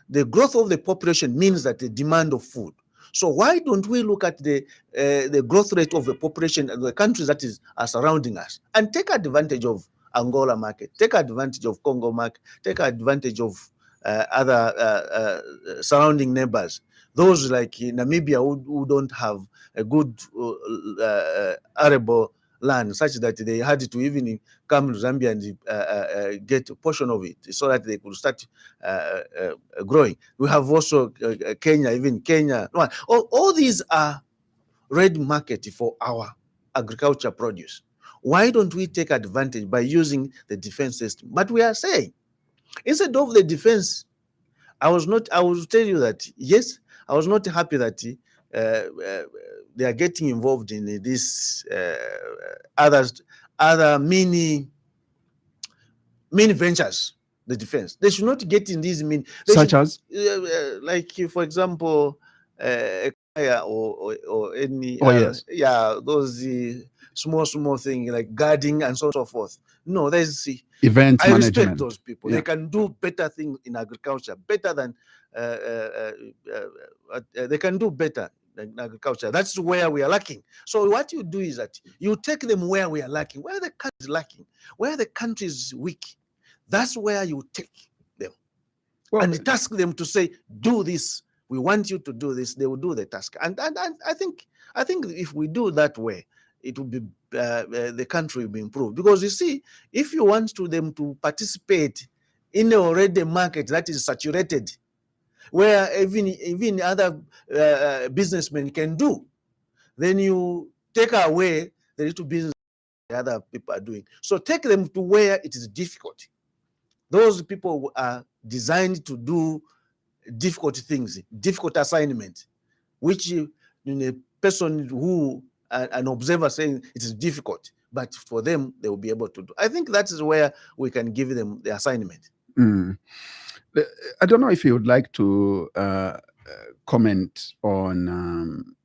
The growth of the population means that the demand of food. So why don't we look at the growth rate of the population and the countries that are surrounding us, and take advantage of Angola market, take advantage of Congo market, take advantage of other surrounding neighbors, those like Namibia who don't have a good arable land, such that they had to even come to Zambia and get a portion of it so that they could start growing. We have also Kenya, even Kenya. All these are red market for our agriculture produce. Why don't we take advantage by using the defense system? But we are saying, instead of the defense, I will tell you that, yes, I was not happy that they are getting involved in this other mini ventures, the defense. They should not get in these such as like, for example, or any yes, those small things like guarding and so forth. No, there's event I management. respect those people. Yeah. They can do better things in agriculture, better than they can do better than agriculture. That's where we are lacking. So what you do is that you take them where we are lacking, where the country is lacking, where the country is weak. That's where you take them, and task them to say, do this. We want you to do this. They will do the task. And I think if we do that way, it will be the country will be improved. Because you see, if you want them to participate in the already market that is saturated, where even other businessmen can do, then you take away the little business the other people are doing. So take them to where it is difficult. Those people are designed to do difficult things, difficult assignments, which in a person who an observer saying it is difficult, but for them they will be able to do. I think that is where we can give them the assignment. I don't know if you would like to comment on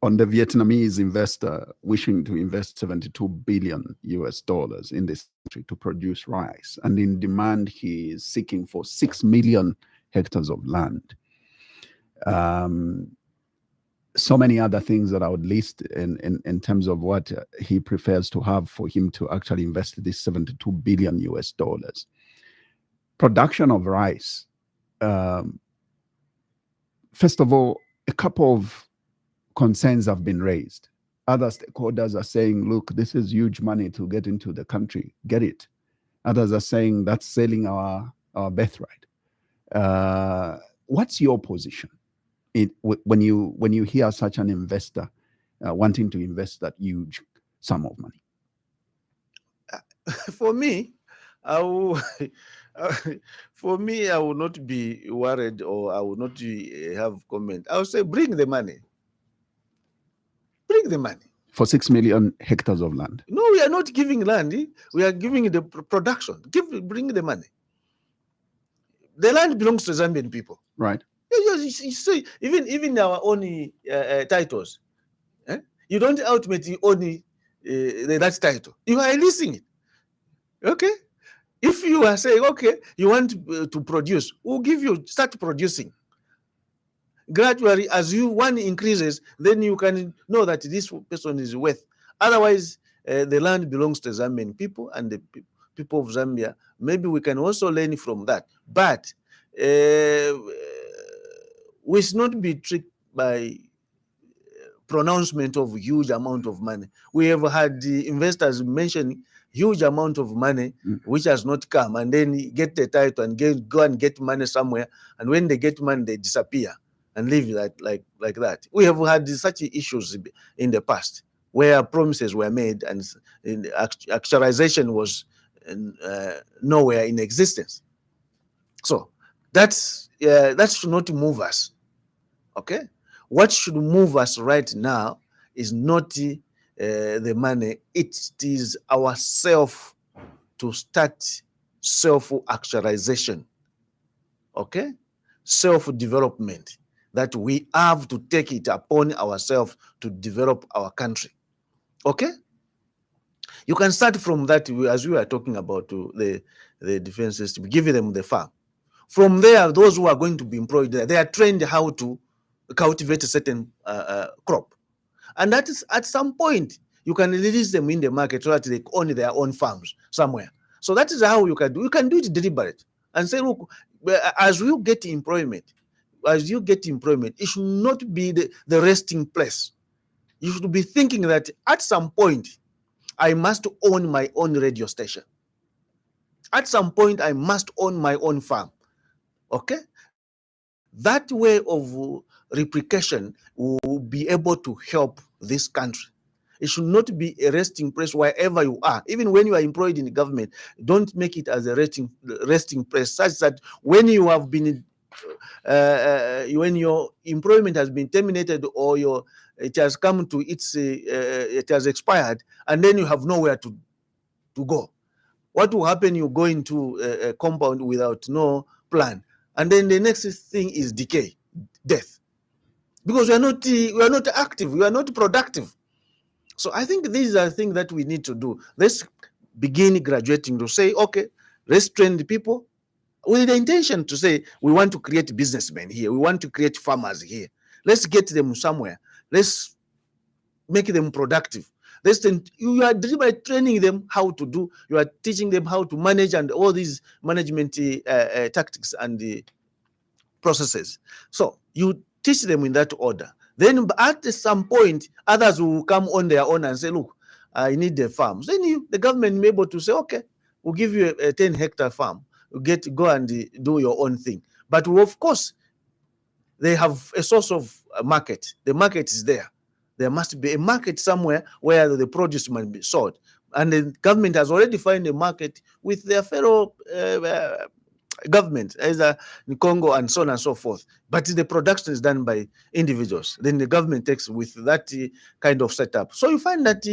the Vietnamese investor wishing to invest $72 billion in this country to produce rice, and in demand he is seeking for 6 million hectares of land. So many other things that I would list in terms of what he prefers to have for him to actually invest this $72 billion. Production of rice. First of all, a couple of concerns have been raised. Other stakeholders are saying, look, this is huge money to get into the country, get it. Others are saying that's selling our birthright. What's your position when you hear such an investor wanting to invest that huge sum of money? For me, I will not be worried, or I will not have comment. I will say, bring the money. Bring the money. For 6 million hectares of land. No, we are not giving land. We are giving the production. Bring the money. The land belongs to Zambian people. Right. You see, even our own titles, you don't ultimately own that title. You are leasing it. Okay? If you are saying, okay, you want to produce, we'll give you, start producing. Gradually, as one increases, then you can know that this person is worth. Otherwise, the land belongs to Zambian people and the people of Zambia. Maybe we can also learn from that. But we should not be tricked by pronouncement of huge amount of money. We have had the investors mention huge amount of money which has not come, and then get the title and go and get money somewhere, and when they get money they disappear and leave like that. We have had such issues in the past where promises were made and actualization was nowhere in existence. So that should not move us. Okay, what should move us right now is not the money. It is ourself to start self-actualization. Okay, self-development, that we have to take it upon ourselves to develop our country. Okay, you can start from that, as we are talking about the defense system, giving them the farm. From there, those who are going to be employed there, they are trained how to cultivate a certain crop. And that is, at some point, you can release them in the market so that they own their own farms somewhere. So that is how you can do. You can do it deliberate and say, look, as you get employment, it should not be the resting place. You should be thinking that at some point, I must own my own radio station. At some point, I must own my own farm. Okay? That way of replication will be able to help this country. It should not be a resting place wherever you are. Even when you are employed in the government, don't make it as a resting place, such that when you have been, when your employment has been terminated or it has come to its, it has expired, and then you have nowhere to go. What will happen? You go into a compound without no plan, and then the next thing is decay, death, because we are not active, we are not productive. So I think these are things that we need to do. Let's begin graduating to say, okay, let's train the people with the intention to say we want to create businessmen here, we want to create farmers here. Let's get them somewhere. Let's make them productive. You are training them how to do. You are teaching them how to manage and all these management tactics and processes. So you teach them in that order. Then at some point, others will come on their own and say, look, I need the farms. Then the government may be able to say, okay, we'll give you a 10-hectare farm. You go and do your own thing. But of course, they have a source of market. The market is there. There must be a market somewhere where the produce might be sold. And the government has already found a market with their fellow government, either in Congo and so on and so forth. But the production is done by individuals. Then the government takes with that kind of setup. So you find that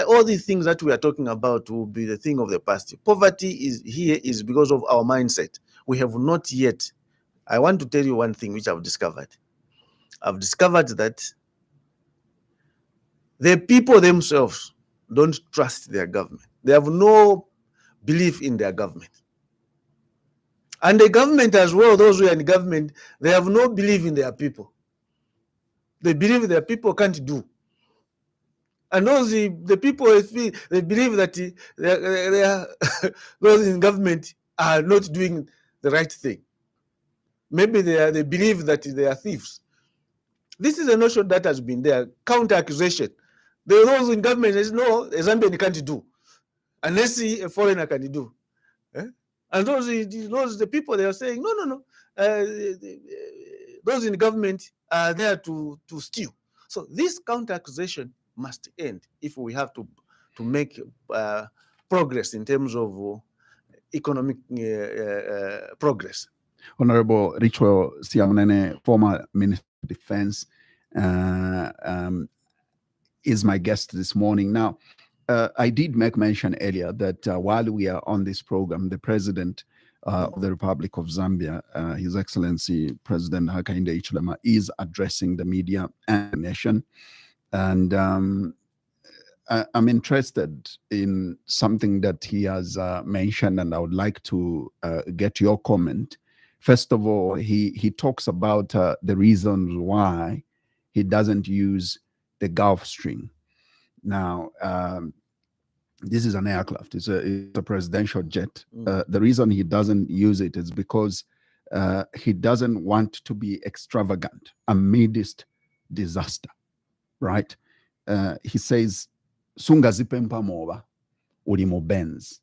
all these things that we are talking about will be the thing of the past. Poverty is because of our mindset. We have not yet. I want to tell you one thing which I've discovered. I've discovered that the people themselves don't trust their government. They have no belief in their government. And the government as well, those who are in the government, they have no belief in their people. They believe their people can't do. And those the people, they believe that those in government are not doing the right thing. Maybe they believe that they are thieves. This is a notion that has been there, counter-accusation. Those in government say, no, a Zambian can't do, unless a foreigner can do. And those the people, they are saying, no. Those in government are there to steal. So this counter-accusation must end if we have to make progress in terms of economic progress. Honorable Richwell Siamunene, former Minister of Defense, is my guest this morning. Now, I did make mention earlier that while we are on this program, the President of the Republic of Zambia, His Excellency President Hakainde Hichilema, is addressing the media and the nation. And I'm interested in something that he has mentioned, and I would like to get your comment. First of all, he talks about the reasons why he doesn't use the Gulf Stream. Now, this is an aircraft. It's a presidential jet. The reason he doesn't use it is because he doesn't want to be extravagant amidst disaster. right? He says, "Sungazipempa moba, ulimo Benz."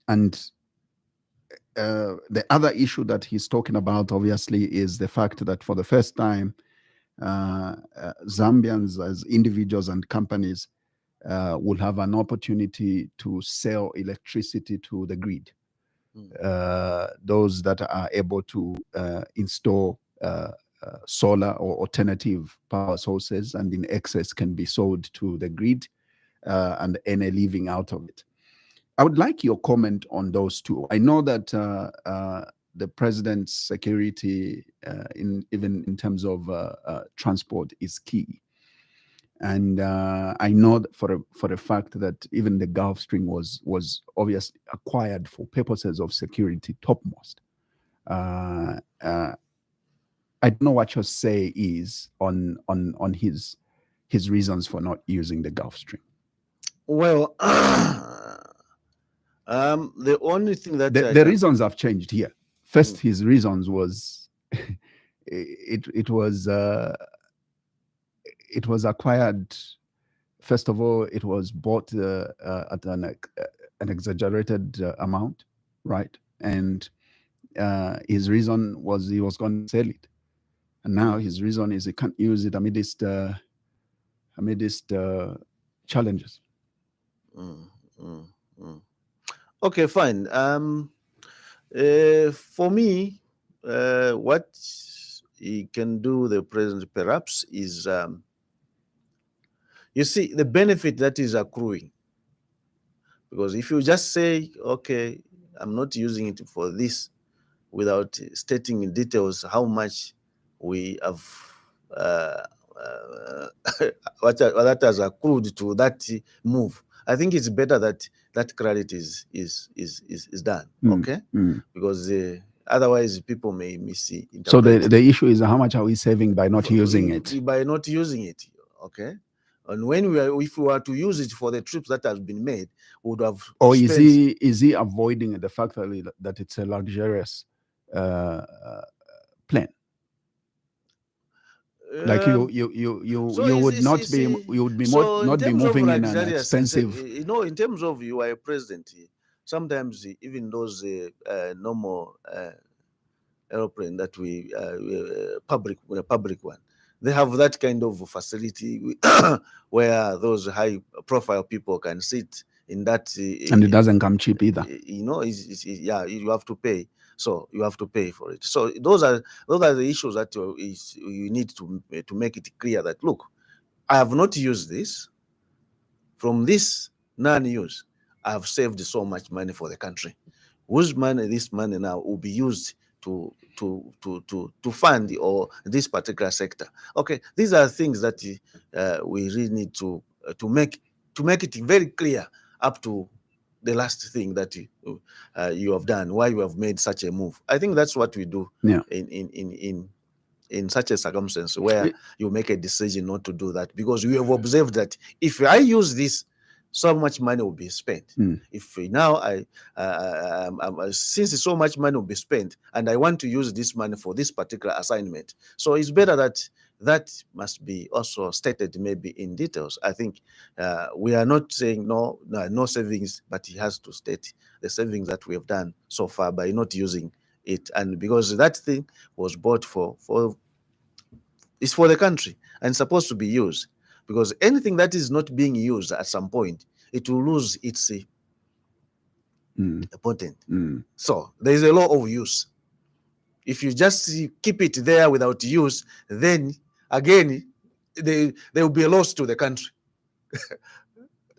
And the other issue that he's talking about, obviously, is the fact that for the first time, Zambians as individuals and companies will have an opportunity to sell electricity to the grid. Those that are able to install solar or alternative power sources and in excess can be sold to the grid and earn a living out of it. I would like your comment on those two. I know that the president's security, even in terms of transport, is key. And I know that for a fact that even the Gulf Stream was obviously acquired for purposes of security topmost. I don't know what your say is on his reasons for not using the Gulf Stream. Well, the only thing that the reasons have changed here. First, his reasons was it was acquired. First of all, it was bought at an exaggerated amount, right? And his reason was he was going to sell it, and now his reason is he can't use it amidst challenges. Okay, fine. For me, what he can do, the president, perhaps, is you see the benefit that is accruing. Because if you just say, okay, I'm not using it for this, without stating in details how much we have, what that has accrued to that move, I think it's better that that clarity is done. Okay, because otherwise people may misinterpret. So the issue is how much are we saving by not using it? By not using it, okay. And when if we were to use it for the trips that have been made, we would have. Or is he avoiding the fact that it's a luxurious plane? Like you would not be moving in an expensive. In terms of you are a president, sometimes even those normal airplane that we public one, they have that kind of facility where those high profile people can sit in that. And it doesn't come cheap either. Yeah, you have to pay. So you have to pay for it. So those are the issues that you need to make it clear that, look, I have not used this. From this non-use, I have saved so much money for the country. Whose money? This money now will be used to fund or this particular sector. Okay, these are things that we really need to make it very clear up to the last thing that you have done, why you have made such a move. I think that's what we do in such a circumstance where you make a decision not to do that, because we have observed that if I use this, so much money will be spent. If now since so much money will be spent and I want to use this money for this particular assignment, so it's better that must be also stated maybe in details. I think we are not saying no savings, but he has to state the savings that we have done so far by not using it, and because that thing was bought it's for the country and supposed to be used. Because anything that is not being used at some point, it will lose its potent. So there is a law of use. If you just keep it there without use, then again, there will be a loss to the country.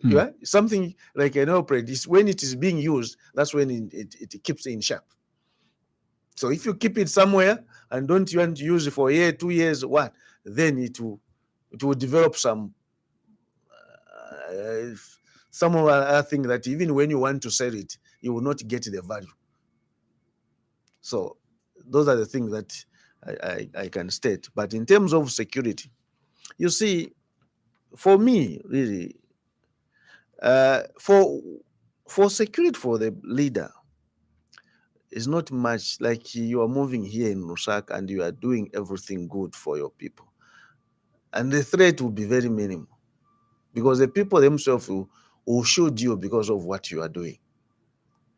Yeah? Something like an airplane, when it is being used, that's when it keeps in shape. So if you keep it somewhere and don't want to use it for a year, 2 years, then it will develop some other thing that even when you want to sell it, you will not get the value. So those are the things that I can state. But in terms of security, you see, for me, really, for security for the leader, it's not much. Like you are moving here in Lusaka and you are doing everything good for your people. and the threat will be very minimal, because the people themselves will shoot you because of what you are doing.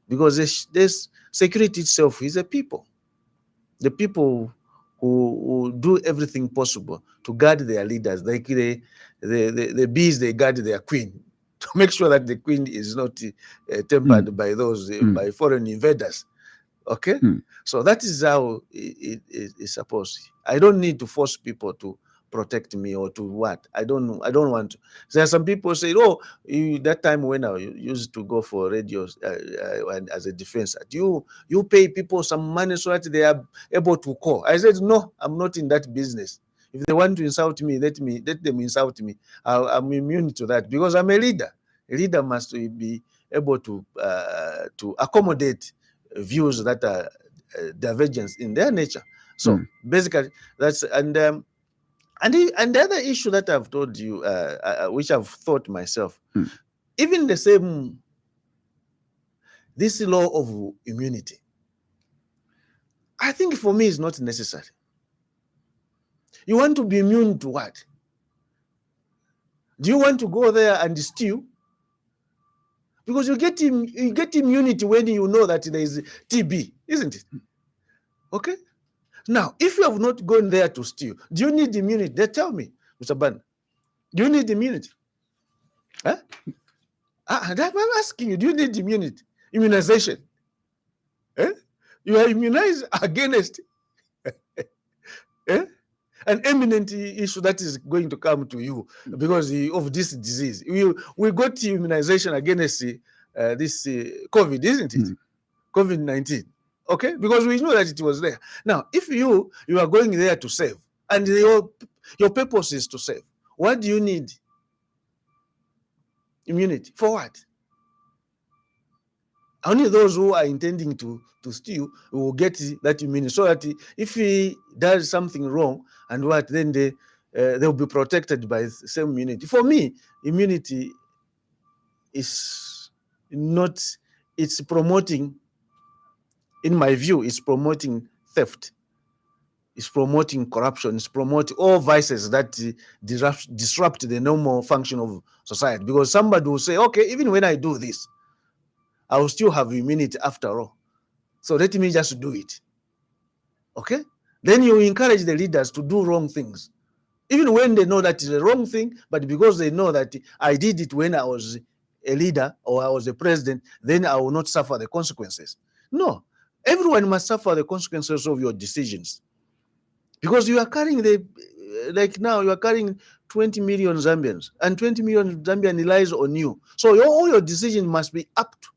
Because this security itself is a people. The people who do everything possible to guard their leaders, like the bees, they guard their queen to make sure that the queen is not tempered by those by foreign invaders. Okay, so that is how it is supposed. I don't need to force people to protect me or to what. I don't want to. There are some people say, oh, that time when I used to go for radios as a defense, you pay people some money so that they are able to call. I said, no, I'm not in that business. If they want to insult me, let them insult me. I'm immune to that because I'm a leader. A leader must be able to accommodate views that are divergence in their nature. So basically, that's and the other issue that I've told you, which I've thought myself, even the same, this law of immunity, I think for me is not necessary. You want to be immune to what? Do you want to go there and steal? Because you get immunity when you know that there is TB, isn't it? Okay. Now, if you have not gone there to steal, do you need immunity? They tell me, Mr. Banda, do you need immunity? Huh? I'm asking you, do you need immunity? Immunization? Eh? You are immunized against an imminent issue that is going to come to you because of this disease. We got immunization against this COVID, isn't it? COVID-19. Okay, because we know that it was there. Now, if you are going there to save, and your purpose is to save, what do you need immunity for? What? Only those who are intending to steal will get that immunity, so that if he does something wrong and what, then they'll be protected by the same immunity. For me, immunity is not. It's promoting. In my view, it's promoting theft, it's promoting corruption, it's promoting all vices that disrupt the normal function of society. Because somebody will say, okay, even when I do this, I will still have immunity after all. So let me just do it. Okay? Then you encourage the leaders to do wrong things, even when they know that it's a wrong thing, but because they know that I did it when I was a leader or I was a president, then I will not suffer the consequences. No. Everyone must suffer the consequences of your decisions, because you are carrying like now you are carrying 20 million Zambians, and 20 million Zambian relies on you. So all your decisions must be up to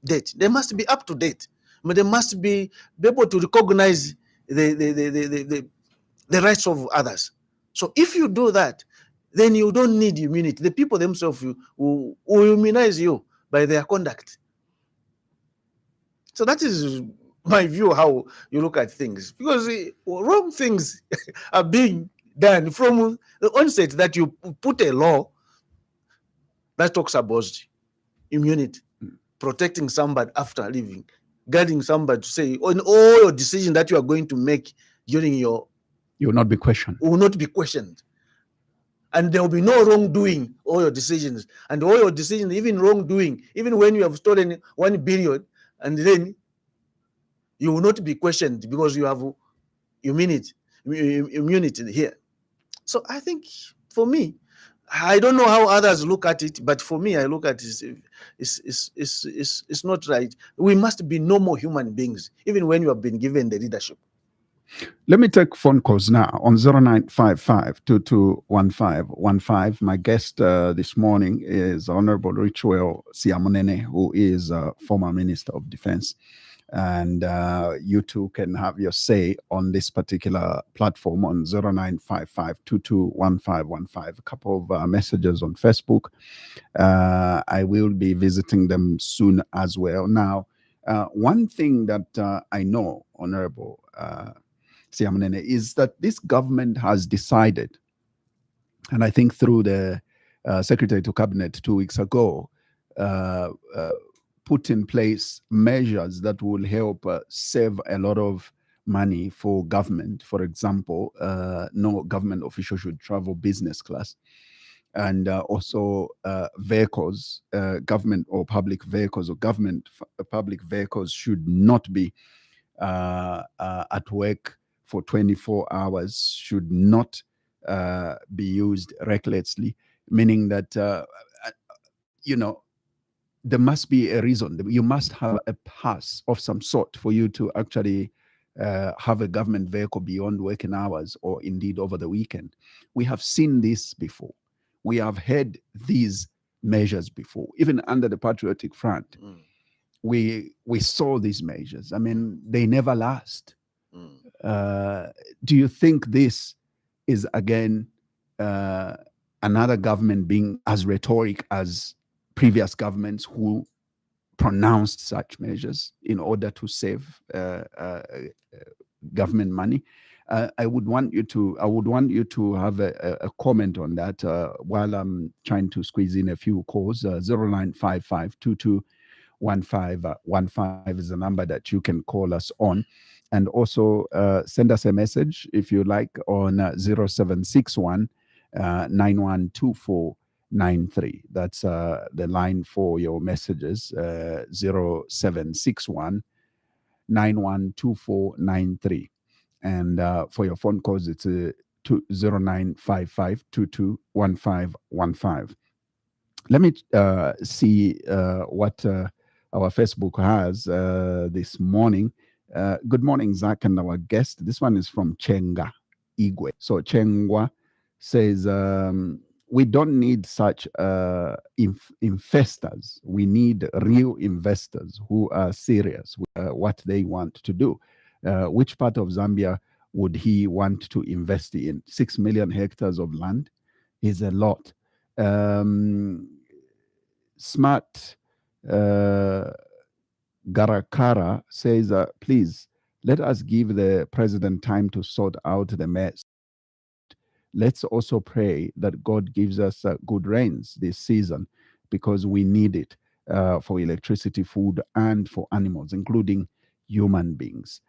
date. They must be up to date. But they must be able to recognize the rights of others. So if you do that, then you don't need immunity. The people themselves will immunize you by their conduct. So that is my view how you look at things, because wrong things are being done from the onset that you put a law that talks about immunity, protecting somebody after leaving, guarding somebody to say on all your decisions that you are going to make during you will not be questioned. And there will be no wrongdoing, all your decisions. And all your decisions, even wrongdoing, even when you have stolen 1 billion, and then you will not be questioned because you have immunity here. So I think for me, I don't know how others look at it, but for me, I look at it, it's not right. We must be normal human beings, even when you have been given the leadership. Let me take phone calls now on 0955-221515. My guest this morning is Honorable Richwell Siamunene, who is a former Minister of Defense. And you too can have your say on this particular platform on 0955-221515. A couple of messages on Facebook. I will be visiting them soon as well. Now, one thing that I know, Honorable Siamunene, is that this government has decided, and I think through the Secretary to Cabinet 2 weeks ago, put in place measures that will help save a lot of money for government. For example, no government official should travel business class. And also vehicles, government or public vehicles or public vehicles should not be at work for 24 hours, should not be used recklessly, meaning that, there must be a reason. You must have a pass of some sort for you to actually have a government vehicle beyond working hours or indeed over the weekend. We have seen this before. We have heard these measures before, even under the Patriotic Front. We saw these measures. I mean, they never last. Do you think this is again another government being as rhetoric as previous governments who pronounced such measures in order to save government money? I would want you to have a comment on that while I'm trying to squeeze in a few calls. 0955221515 is the number that you can call us on, and also send us a message if you like on 0761 912493. That's the line for your messages. 0761 912493. And for your phone calls, it's 0955221515. Let me see what our Facebook has this morning. Good morning, Zach, and our guest. This one is from Chenga Igwe. So Chengwa says, we don't need such investors. We need real investors who are serious with what they want to do. Which part of Zambia would he want to invest in? 6 million hectares of land is a lot. Smart Garakara says, please, let us give the president time to sort out the mess. Let's also pray that God gives us good rains this season, because we need it for electricity, food, and for animals, including human beings.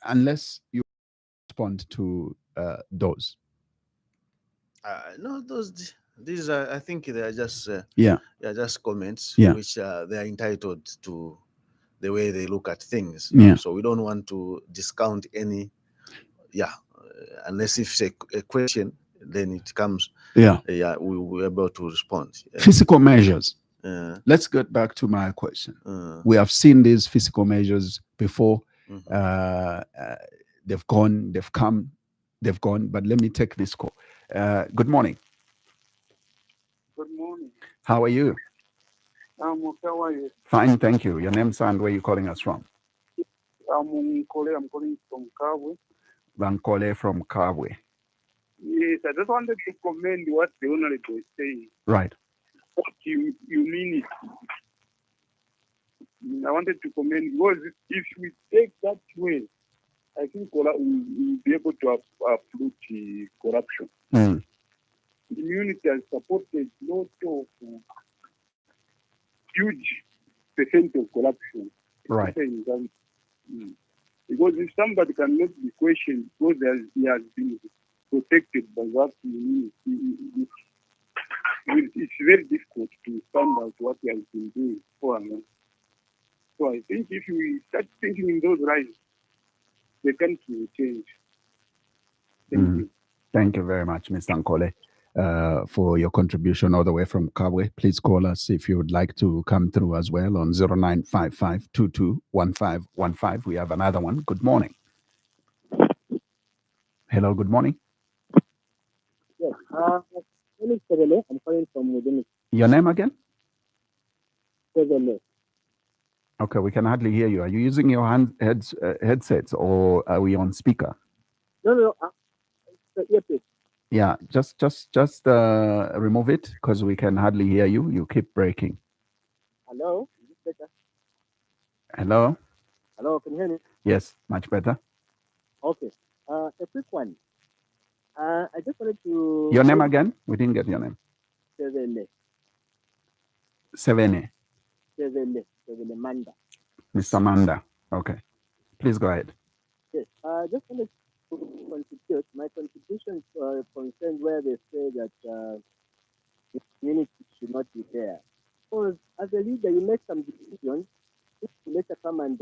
Unless you respond to those. No, these are, I think they are just just comments which they are entitled to the way they look at things. So we don't want to discount any. Unless if it's a question, then it comes. We will be able to respond. Physical measures. Let's get back to my question. We have seen these physical measures before. They've gone, they've come, they've gone. But let me take this call. Good morning. Good morning. How are you? I'm okay. How are you? Fine, thank you. Your name, and where are you calling us from? I'm Nkole. I'm calling from Kabwe. Nkole from Kabwe. Yes, I just wanted to comment what the honorable is saying. Right. What you mean it. I wanted to comment because if we take that way, I think we'll be able to uproot corruption. The community has supported lots of huge percent of corruption. Right. Because if somebody cannot be questioned because he has been protected by that community, it's very difficult to find out what he has been doing for a man. So I think if we start thinking in those lines, the country will change. Thank you. Thank you very much, Mr. Nkole, for your contribution all the way from Kabwe. Please call us if you would like to come through as well on 0955221515. We have another one. Good morning. Hello, good morning. Yes, my name is Sevele. I'm calling from within. Your name again? Sevele. Okay, we can hardly hear you. Are you using your headsets or are we on speaker? No. The earpiece. Yeah, just remove it because we can hardly hear you. You keep breaking. Hello? Is this better? Hello? Hello, can you hear me? Yes, much better. Okay. A quick one. I just wanted to... Your name again? We didn't get your name. Sevele. Sevele Manda. Mr. Manda. Okay. Please go ahead. Yes, just wanted to contribute. My contribution concerns where they say that the community should not be there. Because as a leader, you make some decisions which will later come and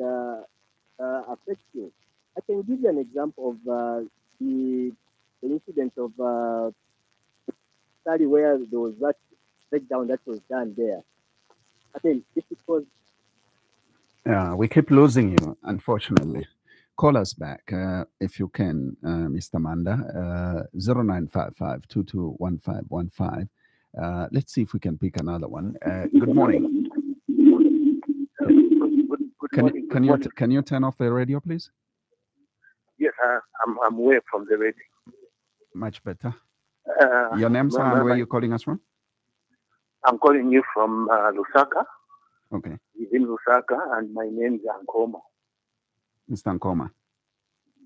affect you. I can give you an example of the incident of study where there was that breakdown that was done there. I mean, if it was We keep losing you, unfortunately. Call us back if you can, Mr. Manda, 0955 let's see if we can pick another one. Good morning. Can you turn off the radio, please? Yes, I'm away from the radio. Much better. Your name, sir, and where are you calling us from? I'm calling you from Lusaka. Okay. Within Lusaka, and my name is Ankoma. Mr. Nkoma.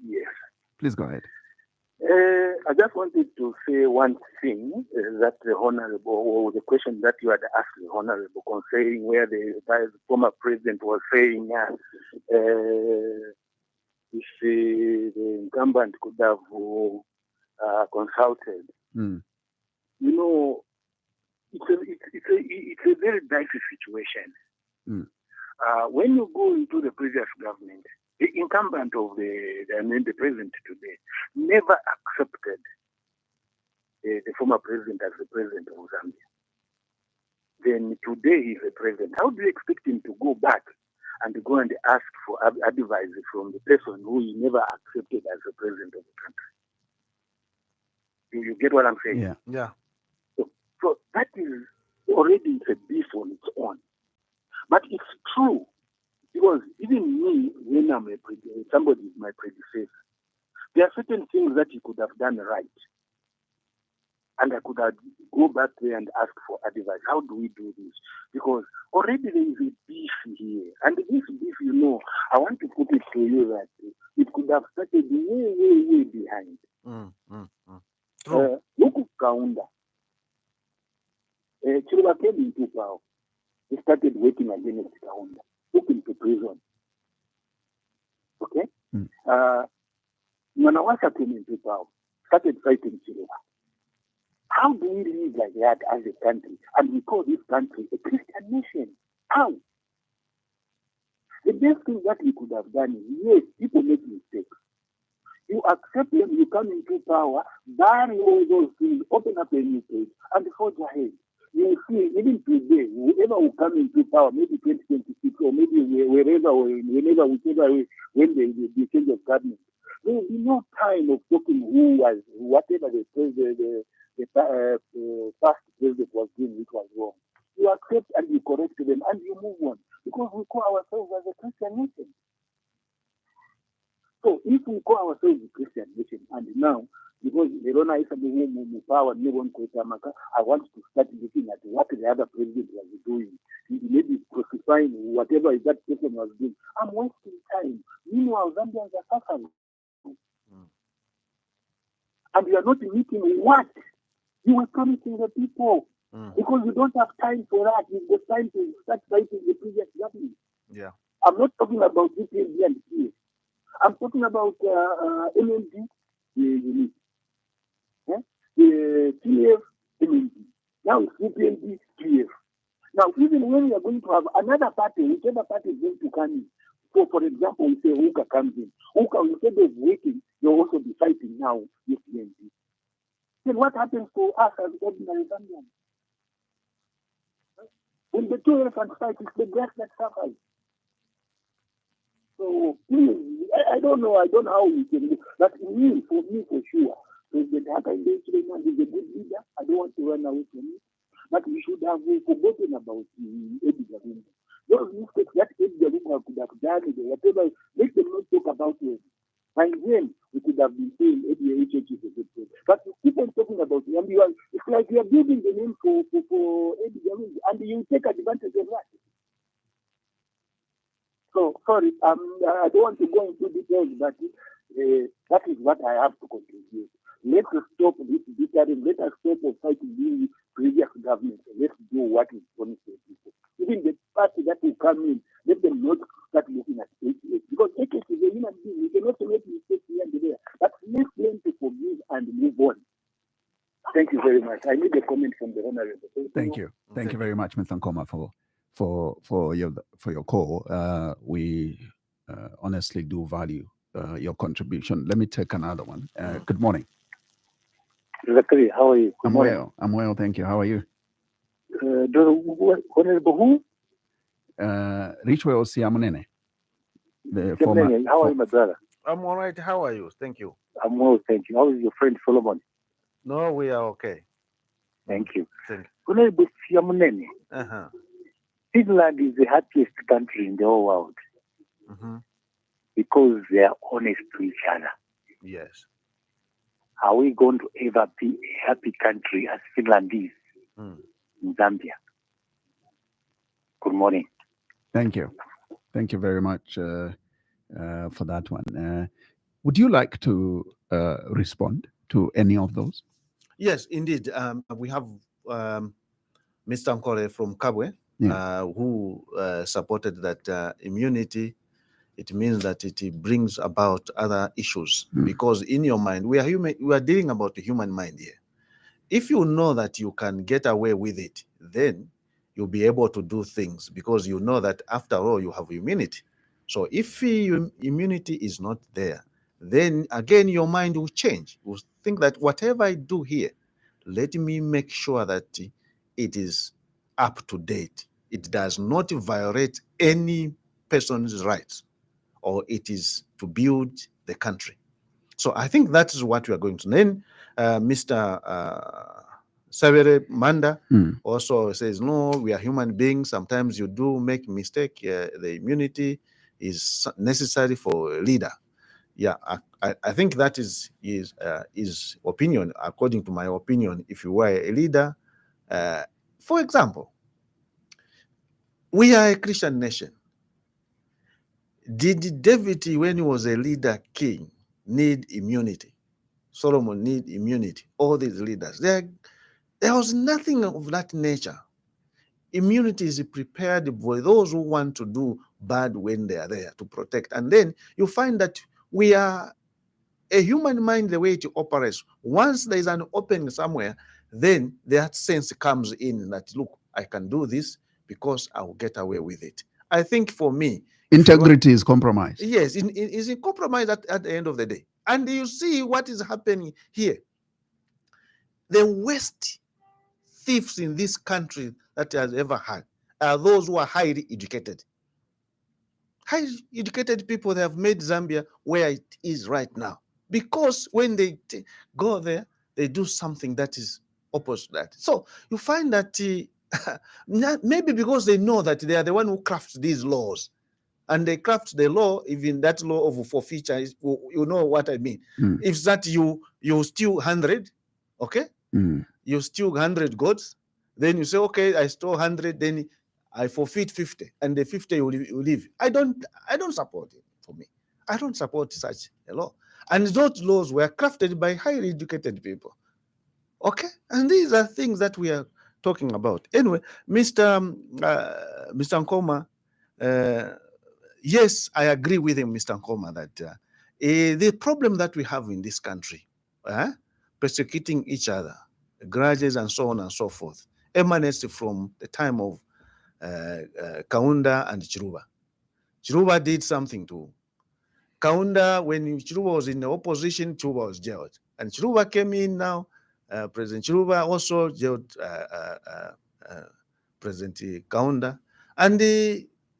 Yes. Please go ahead. I just wanted to say one thing that the Honorable, or the question that you had asked the Honorable concerning where the former president was saying if the incumbent could have consulted. Mm. You know, it's a very dicey situation. Mm. When you go into the previous government, the incumbent of the president today never accepted the former president as the president of Zambia. Then today he's the president. How do you expect him to go back and go and ask for advice from the person who he never accepted as the president of the country? Do you get what I'm saying? Yeah. Yeah. So that is already a beef on its own. But it's true, because even me, when somebody is my predecessor, there are certain things that he could have done right. And I could have go back there and ask for advice. How do we do this? Because already there is a beef here. And this beef, you know, I want to put it to you that it could have started way behind. Look at Kaunda. Chiluba came into power. He started working against Kaunda. Took him to prison. Okay? Mwanawasa came into power. Started fighting Chiluba. How do we live like that as a country? And we call this country a Christian nation. How? The best thing that we could have done is, yes, people make mistakes. You accept them, you come into power, bury all those things, open up a new page, and forge ahead. You will see, even today, whoever will come into power, maybe 2026, or maybe wherever, or whenever, whichever way, when the change of government, there will be no time of talking who was, whatever the past president was doing, which was wrong. You accept and you correct them and you move on, because we call ourselves as a Christian nation. So if we call ourselves a Christian nation, and now, because they don't know if I'm power, I want to start looking at what the other president was doing. Maybe crucifying whatever that person was doing. I'm wasting time. Meanwhile, Zambians are suffering. And you are not meeting what you were promising the people. Because you don't have time for that. You've got time to start fighting the previous government. Yeah. I'm not talking about CPND and PS. I'm talking about MMD, the TF, MMD. Now it's CPND, TF. Now, even when we are going to have another party, whichever party is going to come in, so for example, we say Uka comes in. Uka, instead of waiting, you'll also be fighting now with PND. Then what happens to us as ordinary Zambians? When the two elephants fight, it's the grass that suffers. So please, I don't know how we can do, but for me for sure, President Hakainde Hichilema is a good leader. I don't want to run away from it, but we should have forgotten about Eddie Gavinda. Those mistakes that Eddie Gavinda could have done, whatever, let them not talk about it. By then, we could have been saying Eddie is a good president. But you keep on talking about it, and it's like you are building the name for Eddie Gavinda, and you take advantage of that. So, sorry, I don't want to go into details, but that is what I have to contribute. Let us stop this bickering. Let us stop fighting the previous government. Let's do what is promised to people. Even the party that will come in, let them not start looking at AKS, because AKS is a human very much. I need a comment from the honorable. Thank you. Thank you very much, Mr. Nkoma, for your call. We honestly do value your contribution. Let me take another one. Good morning. Zachary, how are you? I'm well. I'm well, thank you. How are you? Honorable who? Richwell Siamunene. How are you, my brother? I'm all right. How are you? Thank you. I'm well, thank you. How is your friend Solomon? No, we are okay. Thank you. Thank you. Honorable Siamunene, Finland is the happiest country in the whole world because they are honest to each other. Yes. Are we going to ever be a happy country as Finland is in Zambia? Good morning. Thank you. Thank you very much for that one. Would you like to respond to any of those? Yes, indeed. We have Mr. Nkore from Kabwe, who supported that immunity. It means that it brings about other issues because in your mind, we are human. We are dealing about the human mind here. If you know that you can get away with it, then you'll be able to do things because you know that after all you have immunity. So if immunity is not there, then again your mind will change. You will think that whatever I do here, let me make sure that it is up to date. It does not violate any person's rights, or it is to build the country. So I think that is what we are going to. Then Mr. Zachariah Banda also says, no, we are human beings. Sometimes you do make mistake. The immunity is necessary for a leader. Yeah, I think that is his opinion. According to my opinion, if you were a leader, for example, we are a Christian nation. Did David, when he was a leader king, need immunity? Solomon need immunity? All these leaders, there was nothing of that nature. Immunity is prepared for those who want to do bad when they are there to protect. And then you find that we are a human mind, the way it operates. Once there is an opening somewhere, then that sense comes in that, look, I can do this because I will get away with it. I think for me, integrity is compromised. Yes, it is in compromise at the end of the day. And you see what is happening here. The worst thieves in this country that has ever had are those who are highly educated. Highly educated people, they have made Zambia where it is right now. Because when they go there, they do something that is opposite to that. So you find that maybe because they know that they are the one who crafts these laws, and they craft the law, even that law of forfeiture, you know what I mean. If that you steal 100, okay? You steal 100 goats, then you say, okay, I stole 100, then I forfeit 50, and the 50 you leave. I don't support it. For me, I don't support such a law. And those laws were crafted by highly educated people. Okay, and these are things that we are talking about. Anyway, Mr. Nkoma, yes, I agree with him, Mr. Nkoma, that the problem that we have in this country, persecuting each other, grudges and so on and so forth, emanates from the time of Kaunda and Chiruba. Chiruba did something to Kaunda. When Chiruba was in the opposition, Chiruba was jailed. And Chiruba came in now. President Chiruba also jailed President Kaunda. And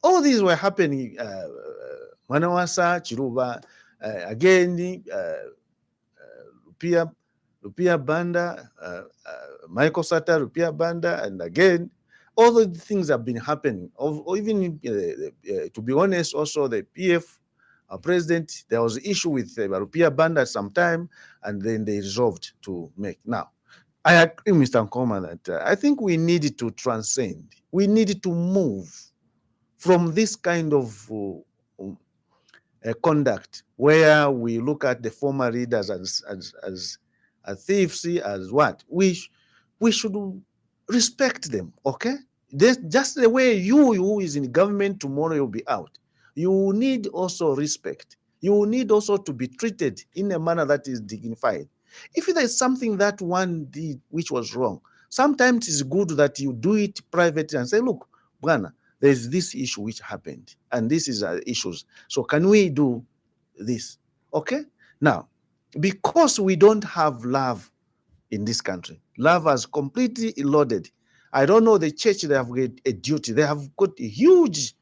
all these were happening. Manawasa, Chiruba, again, Rupia Banda, Michael Sata, Rupia Banda, and again, all the things have been happening. Even, to be honest, also the PF president, there was an issue with Rupia Banda at some time, and then they resolved to make. Now, I agree, Mr. Nkoma, that I think we needed to transcend. We needed to move from this kind of conduct where we look at the former leaders as thieves, as what? We should respect them, okay? Just the way you who is in government tomorrow you'll be out. You need also respect. You need also to be treated in a manner that is dignified. If there is something that one did which was wrong, sometimes it's good that you do it privately and say, look, Bwana, there's this issue which happened, and this is our issues. So can we do this? Okay? Now, because we don't have love in this country, love has completely eroded. I don't know, the church, they have got a duty. They have got a huge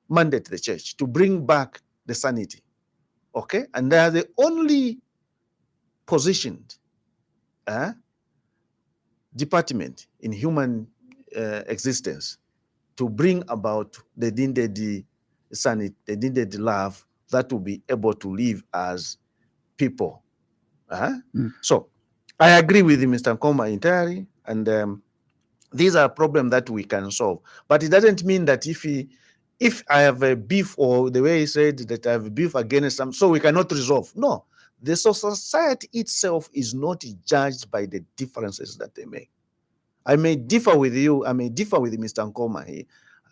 mandate, the church, to bring back the sanity. Okay? And they are the only positioned department in human existence to bring about the needed sanity, the needed love that will be able to live as people. So I agree with Mr. Nkoma entirely, and these are problems that we can solve. But it doesn't mean that if I have a beef, or the way he said that I have a beef against some, so we cannot resolve. No, the society itself is not judged by the differences that they make. I may differ with you, I may differ with Mr. Nkoma here,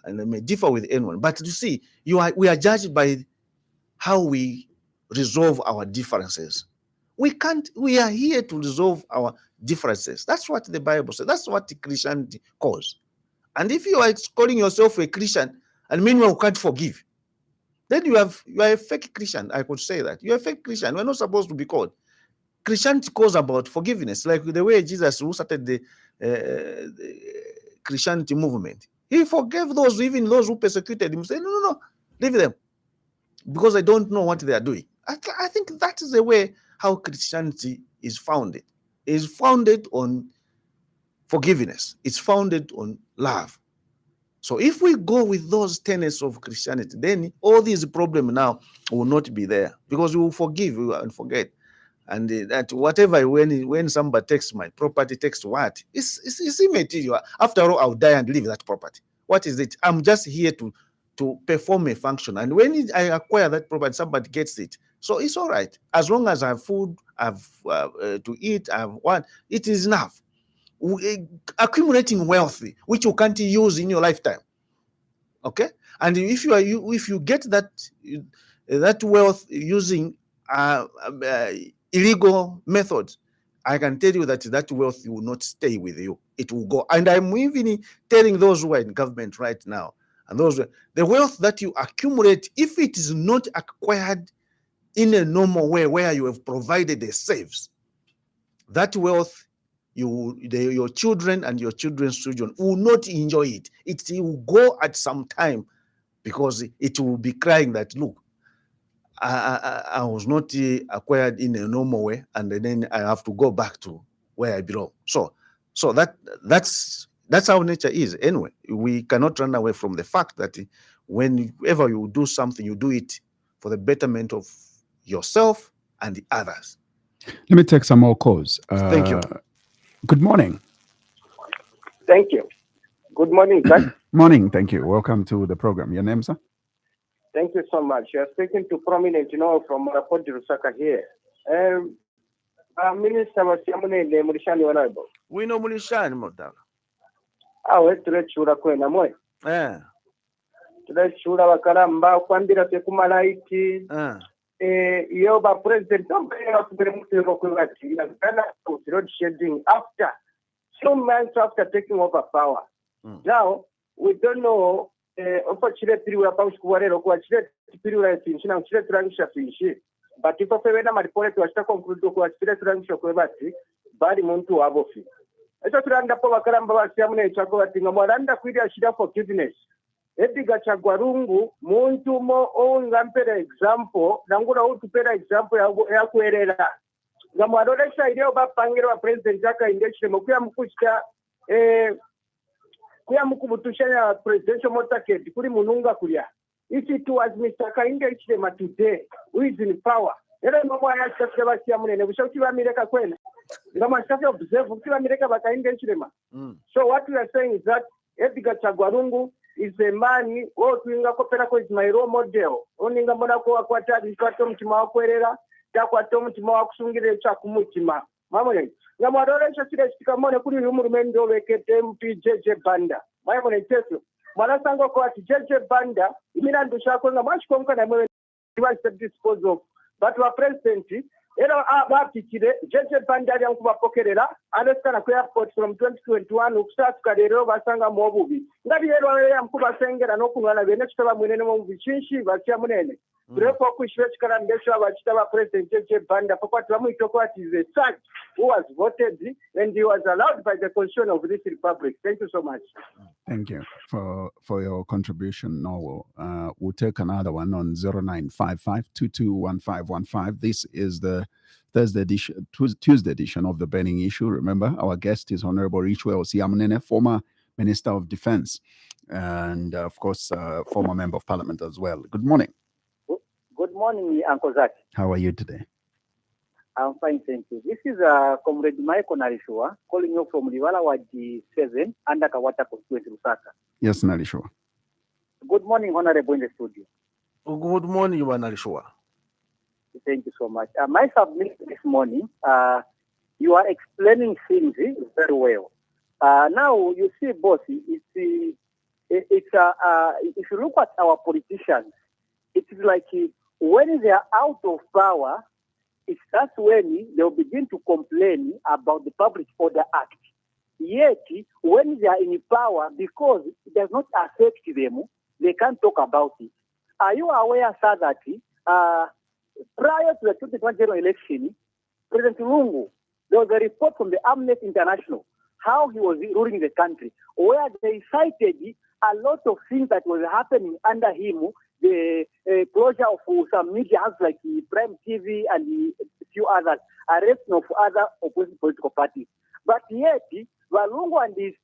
and I may differ with anyone, but you see, we are judged by how we resolve our differences. We are here to resolve our differences. That's what the Bible says. That's what Christianity calls. And if you are calling yourself a Christian and meanwhile you can't forgive, then you are a fake Christian. I could say that. You're a fake Christian. We're not supposed to be called. Christianity calls about forgiveness, like the way Jesus, who started the Christianity movement. He forgave those, even those who persecuted him. Say, no, leave them, because they don't know what they are doing. I think that is the way how Christianity is founded. It is founded on forgiveness. It's founded on love. So if we go with those tenets of Christianity, then all these problems now will not be there, because we will forgive and forget. And that whatever, when somebody takes my property, takes what? It's immaterial. After all, I'll die and leave that property. What is it? I'm just here to perform a function. And when I acquire that property, somebody gets it. So it's all right. As long as I have food, I have to eat, I have what, it is enough. Accumulating wealth, which you can't use in your lifetime. Okay? And if you get that wealth using illegal methods, I can tell you that wealth will not stay with you. It will go. And I'm even telling those who are in government right now, and the wealth that you accumulate, if it is not acquired in a normal way where you have provided a saves, that wealth, your children and your children's children will not enjoy it. It will go at some time, because it will be crying that, look, I was not acquired in a normal way, and then I have to go back to where I belong. So that's how nature is. Anyway, we cannot run away from the fact that whenever you do something, you do it for the betterment of yourself and the others. Let me take some more calls. Thank you. Good morning. Thank you. Good morning, Zach. Morning. Thank you. Welcome to the program. Your name, sir? Thank you so much. You're speaking to prominent, from Port Lusaka here. Minister Siamunene, Mulishani Honorable. We know Mulishani, Modal. Tulechura kwena mwe. Yeah. Tulechura wakaramba kwambira sekumalaiti. Yoba president road shedding after 2 months after taking over power. Now we don't know opportunity we are about to worry about period finishing finish. But if we na maripole to conclude ko bati bali muntu wabofi. Echo turanda po bakaramba basiamune chako batinga mwaranda kwira shida forgiveness. Ediga chagwarungu muntu mo ngampera example nangura utupera example ya kuerera. Ngamwadolesha ile bapangira wa president jaka indeshwe mokuya mukushya kuya mukubutushanya presidential motorcade kuri mununga kulia. If it was Mr. Kainga Ichilema today, who is in power, era mama ya chafya Siamunene bushauti wa America kwena. Ngama chafya observe ukiwa America bakainga Ichilema. So what we are saying is that Edgar Chagwarungu is a man who tuinga kopera is my role model. Oninga mbona ko akwata bitwato mtima wa kwerera, takwato mtima wa kusungire cha kumutima. Mamone. Ngamadolesha sile sikamone kuri umurumendo wekete MP JJ Banda. Mamone teso. Mwana sango kwa JJ Banda imina ndusha kwa mwachikonka na mwe was disposed of. But our president Era abapikire jeje bandari yankubapokerera alesana ku airport from 2021 ukusatuka lero basanga mu obubi ngabi lero yamukubasengera n'okunwana bene kitaba munene mu bichinshi Siamunene Therefore, President J.J. Banda, who was voted and he was allowed by the constitution of this republic. Thank you so much. Thank you for your contribution, Noel. We'll take another one on 0955-221515. This is the Tuesday edition of the Burning Issue. Remember, our guest is Honorable Richwell Siamunene, former Minister of Defense, and of course, former Member of Parliament as well. Good morning. Good morning, Uncle Zach. How are you today? I'm fine, thank you. This is Comrade Michael Narishua calling you from Liwala Wadi 7 under Kawata constituency, Lusaka. Yes, Narishua. Good morning, Honorable in the studio. Good morning, Narishua. Thank you so much. My submission this morning, you are explaining things very well. Now, you see, boss, if you look at our politicians, it's like when they are out of power, that's when they'll begin to complain about the Public Order Act. Yet, when they are in power, because it does not affect them, they can't talk about it. Are you aware, sir, that prior to the 2020 election, President Lungu, there was a report from the Amnesty International how he was ruling the country, where they cited a lot of things that was happening under him, the closure of some media houses like Prime TV and a few others, arresting of other opposing political parties. But yet, Walungu and his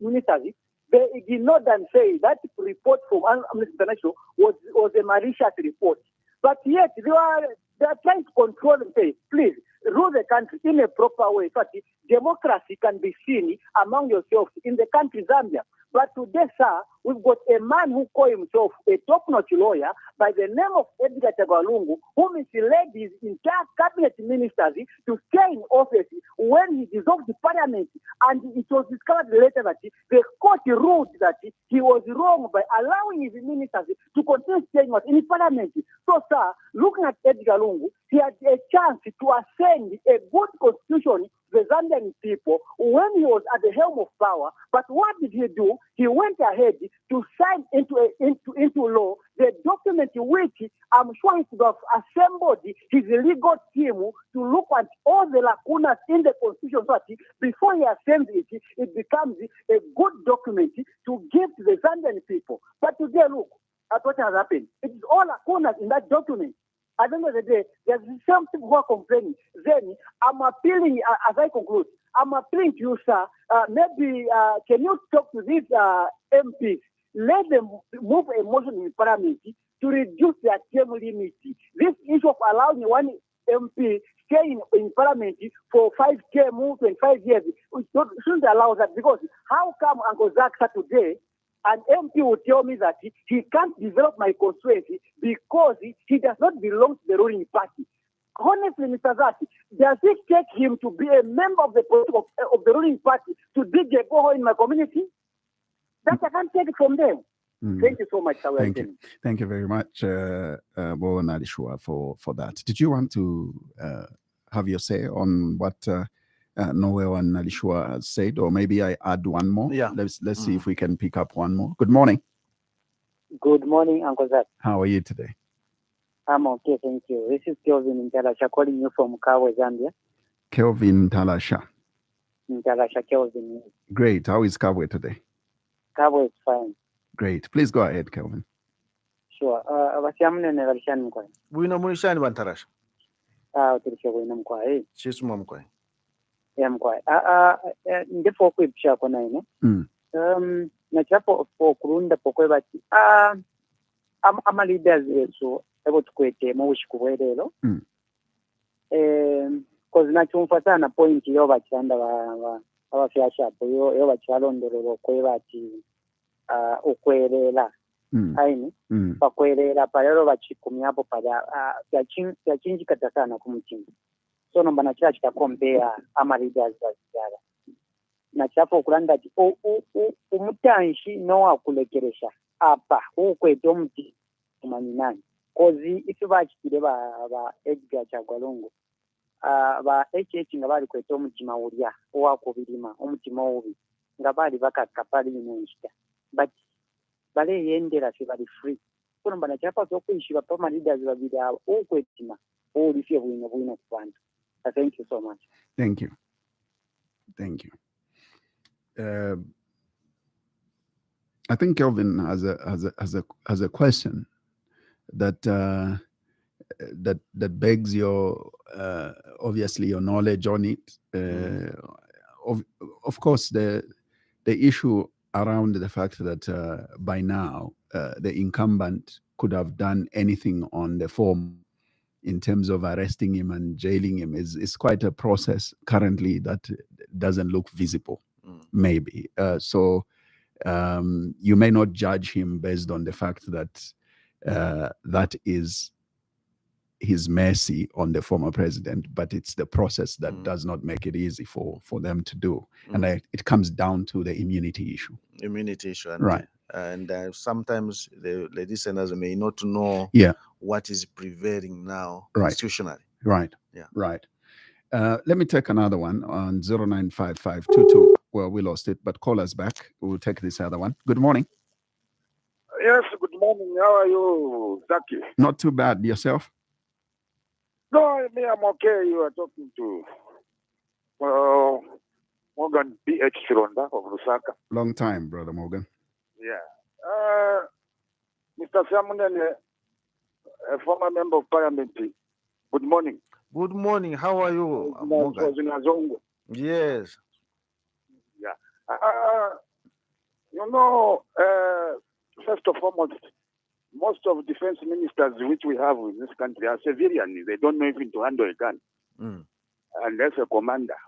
ministers, they ignored and say that report from Amnesty International was a malicious report. But yet, they are trying to control and say, please, rule the country in a proper way. But democracy can be seen among yourselves in the country Zambia. But today, sir, we've got a man who calls himself a top-notch lawyer by the name of Edgar Tabalungu, who misled his entire cabinet ministers to stay in office when he dissolved the parliament. And it was discovered later that the court ruled that he was wrong by allowing his ministers to continue staying in parliament. So, sir, looking at Edgar Lungu, he had a chance to ascend a good constitution to the Zambian people when he was at the helm of power. But what did he do? He went ahead to sign into law the document which I'm sure he could have assembled his legal team to look at all the lacunas in the constitution so that before he ascends it, it becomes a good document to give to the Zambian people. But today, look at what has happened. It is all lacunas in that document. At the end of the day, there's some people who are complaining. Then I'm appealing, as I conclude, I'm appealing to you, sir. Maybe can you talk to these MPs? Let them move a motion in parliament to reduce their term limit. This issue of allowing one MP staying in parliament for 5 terms, 25 years, shouldn't allow that, because how come Uncle Zach today an MP will tell me that he can't develop my constituency because he does not belong to the ruling party? Honestly, Mr. Zaki, does it take him to be a member of the ruling party to dig a borehole in my community? That I can't take it from them. Thank you so much. Thank you very much, Bo Narishua, for that. Did you want to have your say on what Noel and Narishua has said, or maybe I add one more? Yeah. Let's see if we can pick up one more. Good morning. Good morning, Uncle Zach. How are you today? I'm okay, thank you. This is Kelvin Talasha calling you from Kawe, Zambia. Kelvin Talasha. Kelvin. Great. How is Kawe today? Kawe is fine. Great. Please go ahead, Kelvin. Sure. Siamunene Valishani Mkwai. Wina Munishani Bantarasha. Utirisha wina Mkwai. Chisuma Mkwai. Yeah, Mkwai. Ndefo kuipisha kona ino. Na chapo kurunda pokwe bati. Ama leaders so ebo tukwete mwishi kuwelelo. Cause nachumfata na point yo bachanda abafyasha yo bachalondorero kwe bati okwelela. Aini pakwelela palero bachikumyapo pada yachinjikata sana kumutima. So nomba nachira chikakompea ama leaders bazijala. Nachapo okulanda ati umutanshi no akulekeresha apa ukwete omuti kumanyi nani. kozi ife bakitire ba Edgar Chagwalongo ba HH nga bali kweta omutima ulya owakubirima omutima obubi nga bali bakakapali n'enshita but bale yendera se bali free kono bana chapa zokuishira pama leaders babiri abo okwetima olifye bwino ku bantu. Thank you so much. Thank you. I think Kelvin has a question that that begs your obviously your knowledge on it. Of course, the issue around the fact that by now the incumbent could have done anything on the form in terms of arresting him and jailing him is quite a process currently that doesn't look visible, maybe. So you may not judge him based on the fact that that is his mercy on the former president, but it's the process that does not make it easy for them to do. And it comes down to the immunity issue. And, right. And sometimes the listeners may not know what is prevailing now constitutionally. Right. Yeah. Right. Let me take another one on 095522. Well, we lost it, but call us back. We'll take this other one. Good morning. Yes, good morning. How are you, Zaki? Not too bad. Yourself? No, me, I'm okay. You are talking to Morgan B.H. Chironda of Lusaka. Long time, Brother Morgan. Yeah. Mr. Siamunene, a former member of parliament, good morning. Good morning. How are you, Morgan? Yes. Yeah. You know, first and foremost, most of defense ministers which we have in this country are civilian. They don't know even to handle a gun. Unless a commander.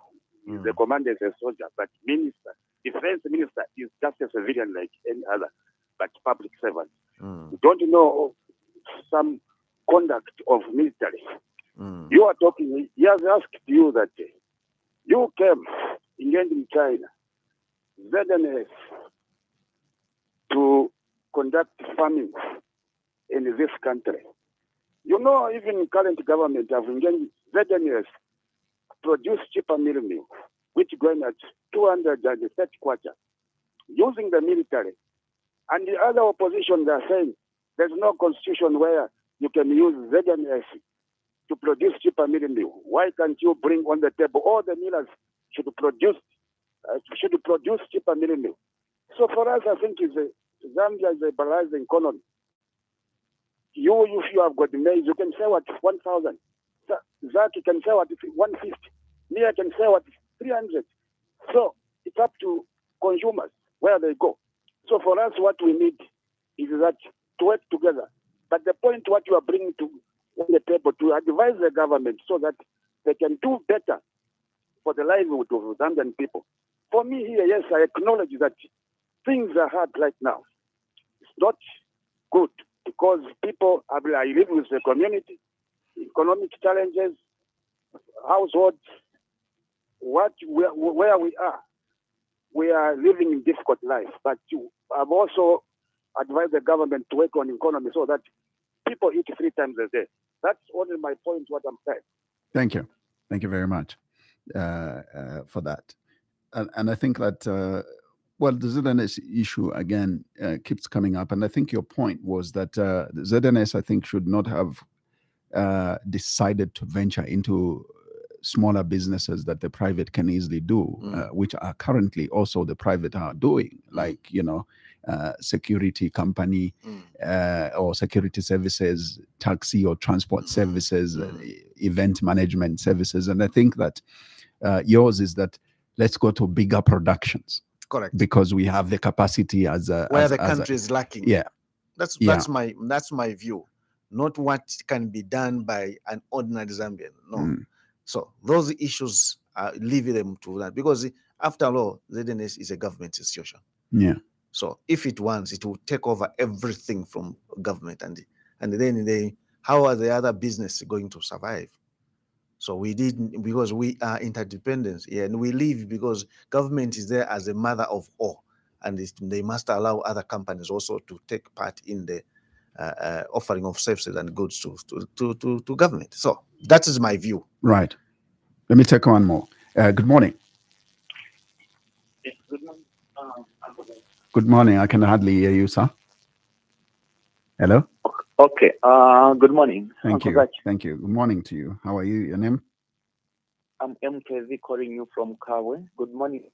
The commander is a soldier, but defense minister is just a civilian like any other, but public servant. You don't know some conduct of military. You are talking, he has asked you that you came engaged in China, ZNS, to conduct farming in this country. You know, even current government have engaged ZNS produce cheaper meal, which going at 230 kwacha, using the military. And the other opposition, they are saying there's no constitution where you can use ZNS to produce cheaper meal. Why can't you bring on the table all the millers should produce cheaper meal? So for us, I think Zambia is a balanced economy. If you have got maize, you can sell at 1,000. Zaki can sell at 150. Mia can sell at 300. So it's up to consumers where they go. So for us, what we need is that to work together. But the point what you are bringing to the table to advise the government so that they can do better for the livelihood of Zambian people. For me here, yes, I acknowledge that things are hard right now. It's not good because people are living with the community, economic challenges, households. Where we are living in difficult life. But I've also advised the government to work on economy so that people eat 3 times a day. That's only my point, what I'm saying. Thank you. Thank you very much for that. And I think that, the ZNS issue, again, keeps coming up. And I think your point was that the ZNS, I think, should not have decided to venture into smaller businesses that the private can easily do, which are currently also the private are doing, like, security company or security services, taxi or transport services, event management services. And I think that yours is that let's go to bigger productions. Correct. Because we have the capacity where the country is lacking. Yeah. That's my view. Not what can be done by an ordinary Zambian. No. So those issues, leave them to that, because after all, ZNS is a government institution. Yeah. So if it wants, it will take over everything from government, and then how are the other business going to survive? So we didn't, because we are interdependent, and we live because government is there as a mother of all, and they must allow other companies also to take part in the offering of services and goods to government. So that is my view. Right. Let me take one more. Good morning. Yes, good morning. Good morning. I can hardly hear you, sir. Hello? Okay. Good morning. Thank Uncle you. Zach. Thank you. Good morning to you. How are you? Your name? I'm MKV calling you from Kawe. Good morning.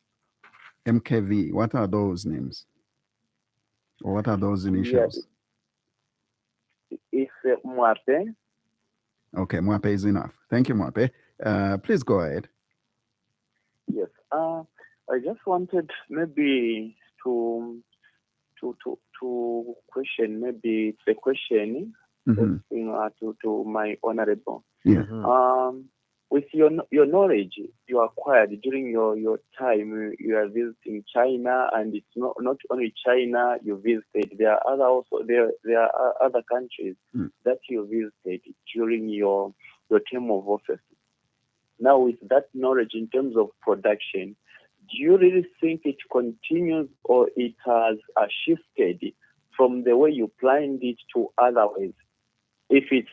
MKV. What are those names? Or what are those initials? It's Mwape. Okay, Mwape is enough. Thank you, Mwape. Please go ahead. Yes. I just wanted maybe to question, maybe it's a question to my honorable. Yeah. With your knowledge you acquired during your time, you are visiting China, and it's not only China you visited. There are other countries that you visited during your term of office. Now, with that knowledge in terms of production, do you really think it continues, or it has shifted from the way you planned it to other ways? If it's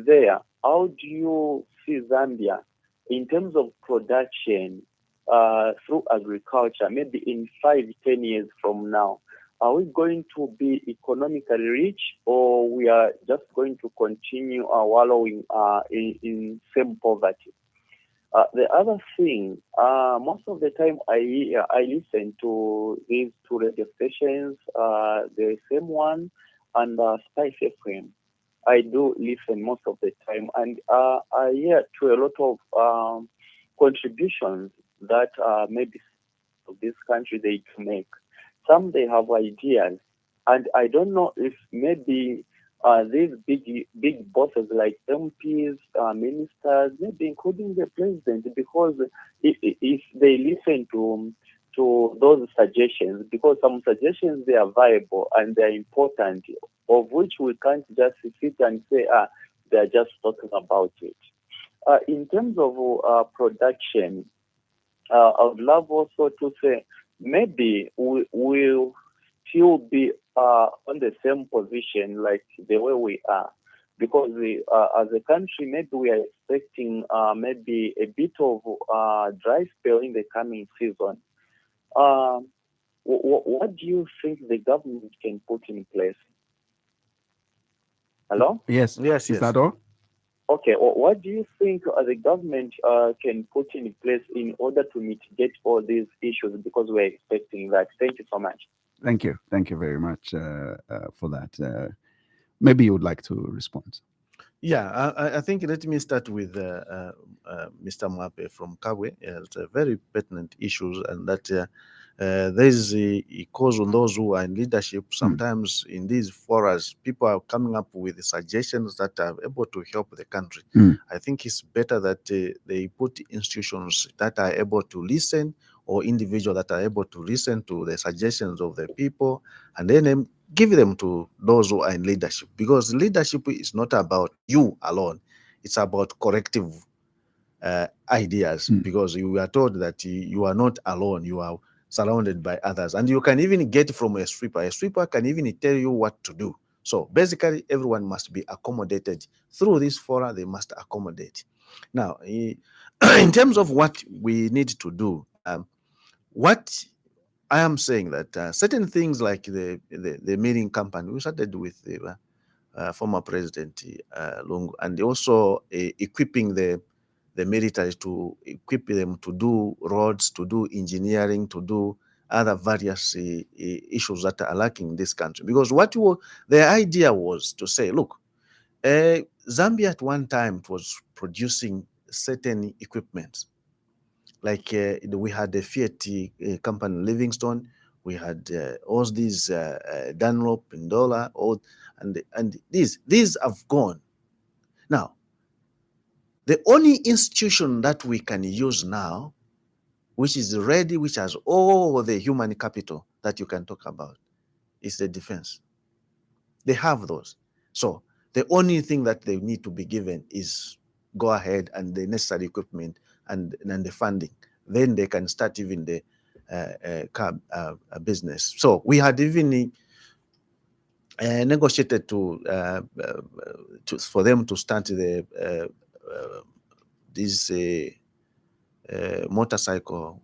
there, how do you see Zambia in terms of production through agriculture, maybe in 5-10 years from now? Are we going to be economically rich, or we are just going to continue wallowing in same poverty? The other thing, most of the time I listen to these two radio stations, the same one and Spice FM. I do listen most of the time, and I hear to a lot of contributions that maybe of this country they make. Some they have ideas, and I don't know if maybe these big bosses like MPs, ministers, maybe including the president, because if they listen to those suggestions, because some suggestions they are viable and they are important, of which we can't just sit and say they are just talking about it. In terms of production, I would love also to say maybe we will still be on the same position like the way we are, because as a country, maybe we are expecting maybe a bit of dry spell in the coming season. What do you think the government can put in place? Hello? Yes. Is that all? Okay. What do you think the government can put in place in order to mitigate all these issues? Because we're expecting that. Thank you so much. Thank you. Thank you very much for that. Maybe you would like to respond. Yeah, I think let me start with Mr. Mwape from Kawe. It's a very pertinent issues, and that there is a cause on those who are in leadership. Sometimes in these forums, people are coming up with suggestions that are able to help the country. I think it's better that they put institutions that are able to listen, or individuals that are able to listen to the suggestions of the people, and then give them to those who are in leadership, because leadership is not about you alone. It's about collective ideas, because you are told that you are not alone. You are surrounded by others, and you can even get from a sweeper. A sweeper can even tell you what to do. So basically, everyone must be accommodated. Through this forum, they must accommodate. Now, in terms of what we need to do, what I am saying that certain things like the milling company, we started with the former President Lungu, and also equipping the military, to equip them to do roads, to do engineering, to do other various issues that are lacking in this country. Because the idea was to say, look, Zambia at one time it was producing certain equipment. Like we had the Fiat company Livingstone, we had all these Dunlop and Dollar, and these have gone. Now, the only institution that we can use now, which is ready, which has all the human capital that you can talk about, is the defense. They have those. So the only thing that they need to be given is go ahead and the necessary equipment and the funding. Then they can start even the car business. So we had even negotiated for them to start this motorcycle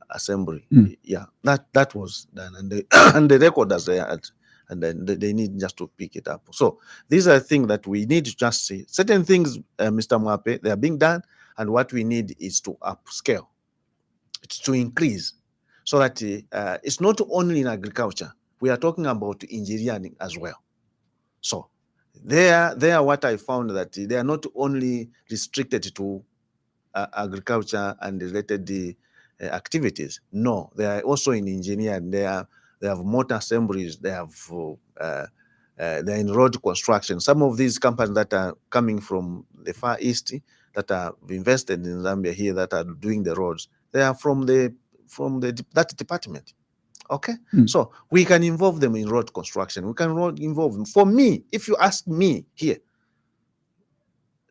assembly. Yeah, that was done, and and the record as they had, and then they need just to pick it up. So these are things that we need to just see. Certain things, Mr. Mwape, they are being done, and what we need is to upscale. It's to increase, so that it's not only in agriculture. We are talking about engineering as well. So there, what I found that they are not only restricted to agriculture and related activities. No, they are also in engineering. They have motor assemblies. They have they're in road construction. Some of these companies that are coming from the Far East that are invested in Zambia here that are doing the roads, they are from that department. Okay, so we can involve them in road construction. We can involve them. For me, if you ask me here,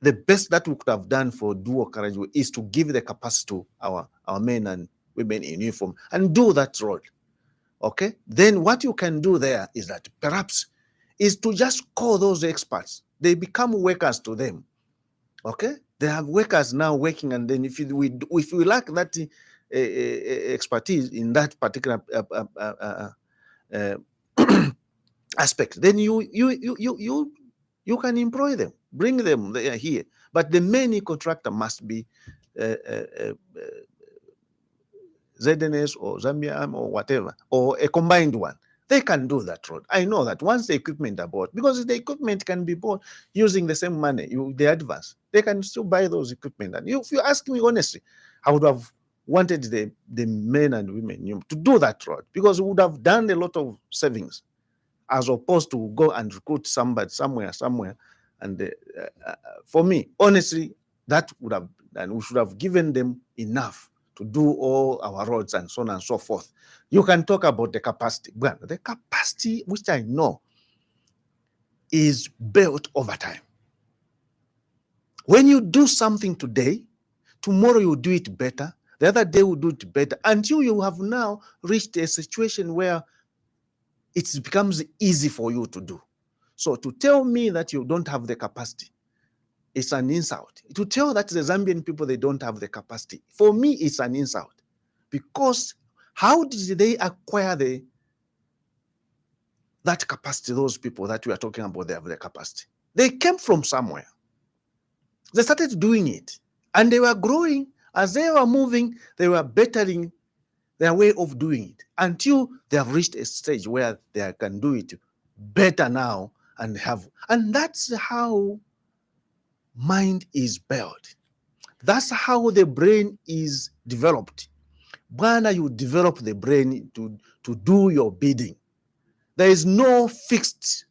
the best that we could have done for Duo Courage is to give the capacity to our men and women in uniform and do that road. Okay, then what you can do there is that perhaps is to just call those experts. They become workers to them. Okay, they have workers now working, and then if we lack that expertise in that particular aspect, then you can employ them, bring them here. But the main contractor must be ZNS or Zambia or whatever, or a combined one. They can do that road. I know that once the equipment are bought, because the equipment can be bought using the same money, the advance, they can still buy those equipment. And if you ask me honestly, I would have wanted the men and women to do that road, because we would have done a lot of savings, as opposed to go and recruit somebody somewhere. And for me, honestly, that would have, and we should have given them enough to do all our roads and so on and so forth. You can talk about the capacity. But the capacity, which I know, is built over time. When you do something today, tomorrow you do it better, the other day you do it better, until you have now reached a situation where it becomes easy for you to do. So to tell me that you don't have the capacity, it's an insult. To tell that the Zambian people, they don't have the capacity, for me, it's an insult. Because how did they acquire that capacity, those people that we are talking about, they have the capacity? They came from somewhere. They started doing it. And they were growing. As they were moving, they were bettering their way of doing it, until they have reached a stage where they can do it better now and that's how mind is built. That's how the brain is developed. When you develop the brain to do your bidding, there is no fixed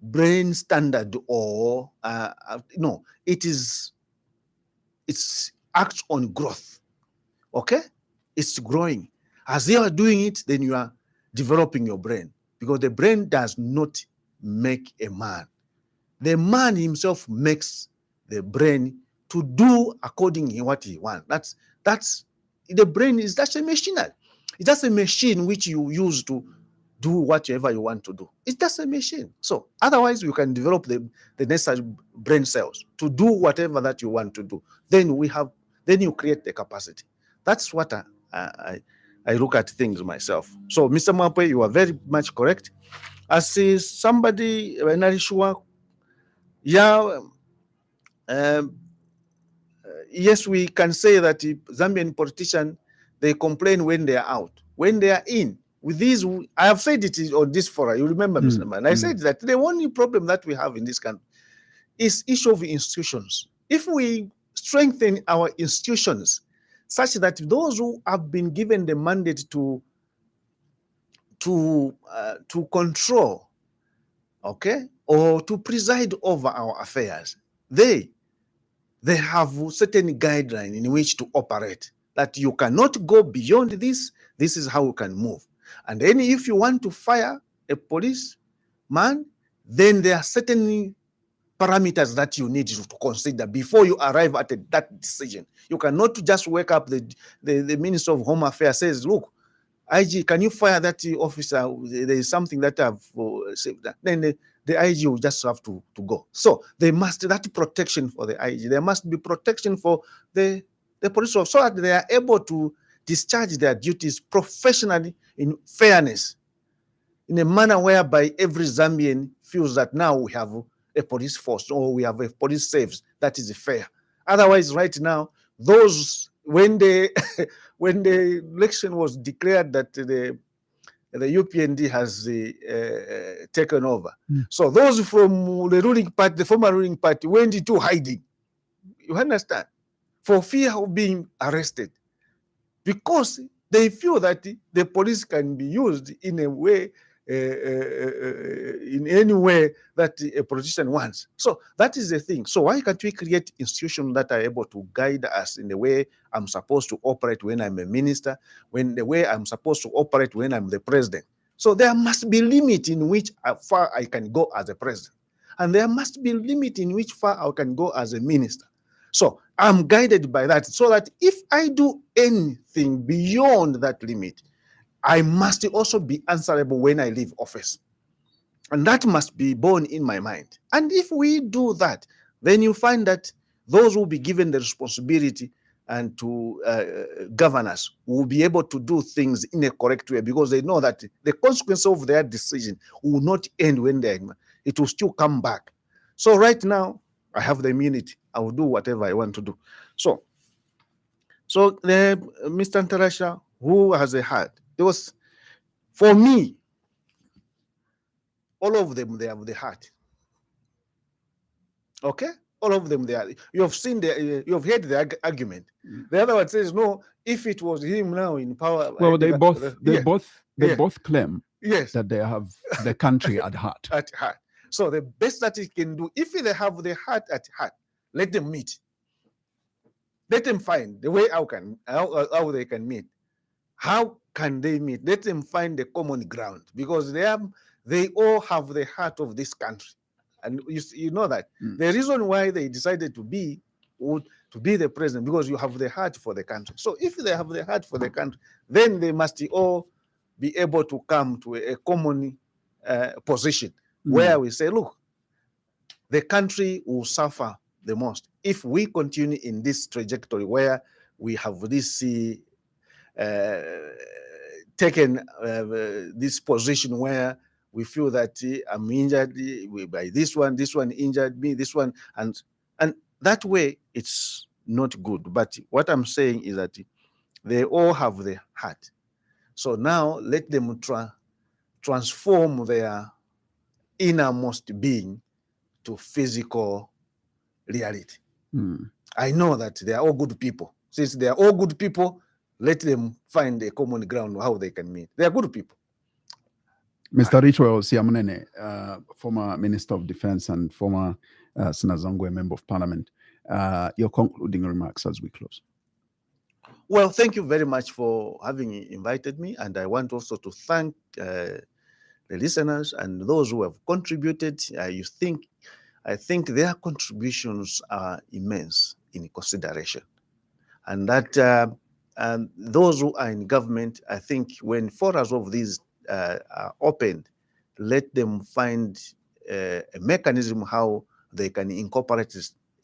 brain standard or no, it's acts on growth. Okay, it's growing. As you are doing it, then you are developing your brain, because the brain does not make a man. The man himself makes the brain to do according to what he wants. That's the brain is that's a machinery. It's just a machine which you use to do whatever you want to do. It's just a machine. So otherwise, you can develop the necessary brain cells to do whatever that you want to do. Then you create the capacity. That's what I look at things myself. So, Mr. Mwape, you are very much correct. As somebody, Narishua, yes, we can say that Zambian politicians, they complain when they are out. When they are in, with these, I have said it on this forum, you remember, Mr. Man, I said that the only problem that we have in this country is issue of institutions. If we strengthen our institutions such that those who have been given the mandate to control, okay, or to preside over our affairs, they have certain guidelines in which to operate, that you cannot go beyond this. This is how you can move. And then if you want to fire a policeman, then there are certain parameters that you need to consider before you arrive at that decision. You cannot just wake up, the Minister of Home Affairs says, look, IG, can you fire that officer? There is something that I've said. Then the IG will just have to go. So they must, that protection for the IG, there must be protection for the police officer so that they are able to discharge their duties professionally in fairness, in a manner whereby every Zambian feels that now we have a police force or we have a police service that is fair. Otherwise, right now, those, when the when the election was declared that the UPND has taken over, so those from the ruling party, the former ruling party, went into hiding. You understand? For fear of being arrested, because they feel that the police can be used in a way, in any way that a politician wants. So that is the thing. So why can't we create institutions that are able to guide us in the way I'm supposed to operate when I'm a minister, when the way I'm supposed to operate when I'm the president? So there must be limit in which far I can go as a president, and there must be limit in which far I can go as a minister. So I'm guided by that, so that if I do anything beyond that limit, I must also be answerable when I leave office. And that must be born in my mind. And if we do that, then you find that those who will be given the responsibility and to govern us will be able to do things in a correct way, because they know that the consequence of their decision will not end when they're, it will still come back. So right now, I have the immunity. I will do whatever I want to do. So Mr. Ntarasha, who has a heart, there was, for me, all of them, they have the heart. Okay? All of them, they are. You have seen you have heard the argument. The other one says, no, if it was him now in power. Well, they both claim yes, that they have the country at heart. At heart. So the best that he can do, if they have the heart at heart, let them meet. Let them find the way how they can meet. How can they meet? Let them find the common ground, because they all have the heart of this country. And you know that. The reason why they decided to be the president, because you have the heart for the country. So if they have the heart for the country, then they must all be able to come to a common position where we say, look, the country will suffer the most if we continue in this trajectory where we have this taken this position where we feel that I'm injured by this one injured me, this one, and that way it's not good. But what I'm saying is that they all have the heart. So now let them transform their innermost being to physical reality. I know that they are all good people. Since they are all good people, let them find a common ground how they can meet. They are good people. Mr. Richwell Siamunene, former Minister of Defense and former Sinazongwe Member of Parliament, your concluding remarks as we close. Well, thank you very much for having invited me, and I want also to thank the listeners and those who have contributed. I think their contributions are immense in consideration, and that those who are in government, I think when forums of these are opened, let them find a mechanism how they can incorporate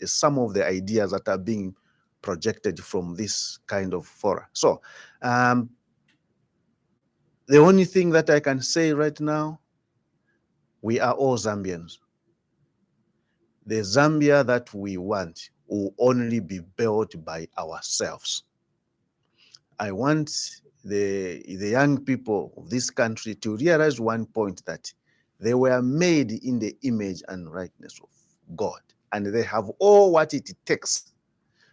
some of the ideas that are being projected from this kind of fora. So the only thing that I can say right now, we are all Zambians. The Zambia that we want will only be built by ourselves. I want the young people of this country to realize one point, that they were made in the image and likeness of God, and they have all what it takes.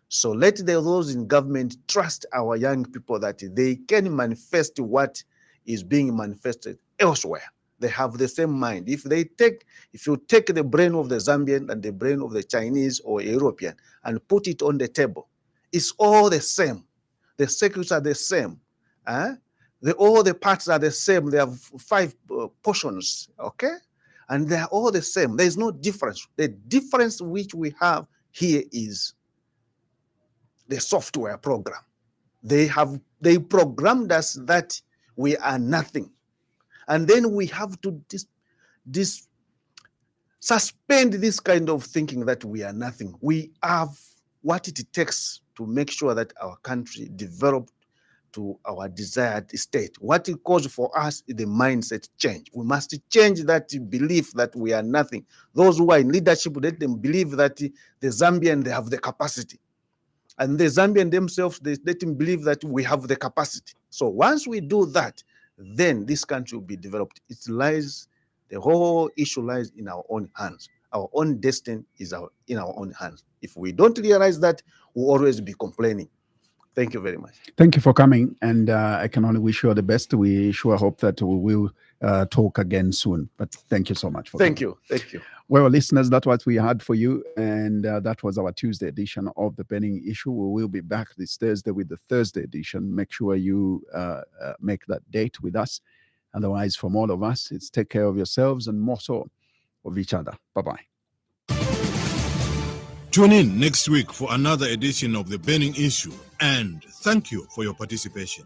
So let those in government trust our young people that they can manifest what is being manifested elsewhere. They have the same mind. If you take the brain of the Zambian and the brain of the Chinese or European and put it on the table, it's all the same. The circuits are the same. All the parts are the same. They have 5 portions, okay? And they're all the same. There's no difference. The difference which we have here is the software program. They programmed us that We are nothing. And then we have to suspend this kind of thinking that we are nothing. We have what it takes to make sure that our country develops to our desired state. What it calls for us is the mindset change. We must change that belief that we are nothing. Those who are in leadership, let them believe that the Zambian, they have the capacity. And the Zambian themselves, they let them believe that we have the capacity. So once we do that, then this country will be developed. The whole issue lies in our own hands. Our own destiny is in our own hands. If we don't realize that, we'll always be complaining. Thank you very much. Thank you for coming, and I can only wish you all the best. We sure hope that we will talk again soon. But thank you so much for Thank coming. you. Thank you. Well, listeners, that's what we had for you, and that was our Tuesday edition of The Burning Issue. We will be back this Thursday with the Thursday edition. Make sure you make that date with us. Otherwise, from all of us, it's take care of yourselves and more so of each other. Bye-bye. Tune in next week for another edition of The Burning Issue, and thank you for your participation.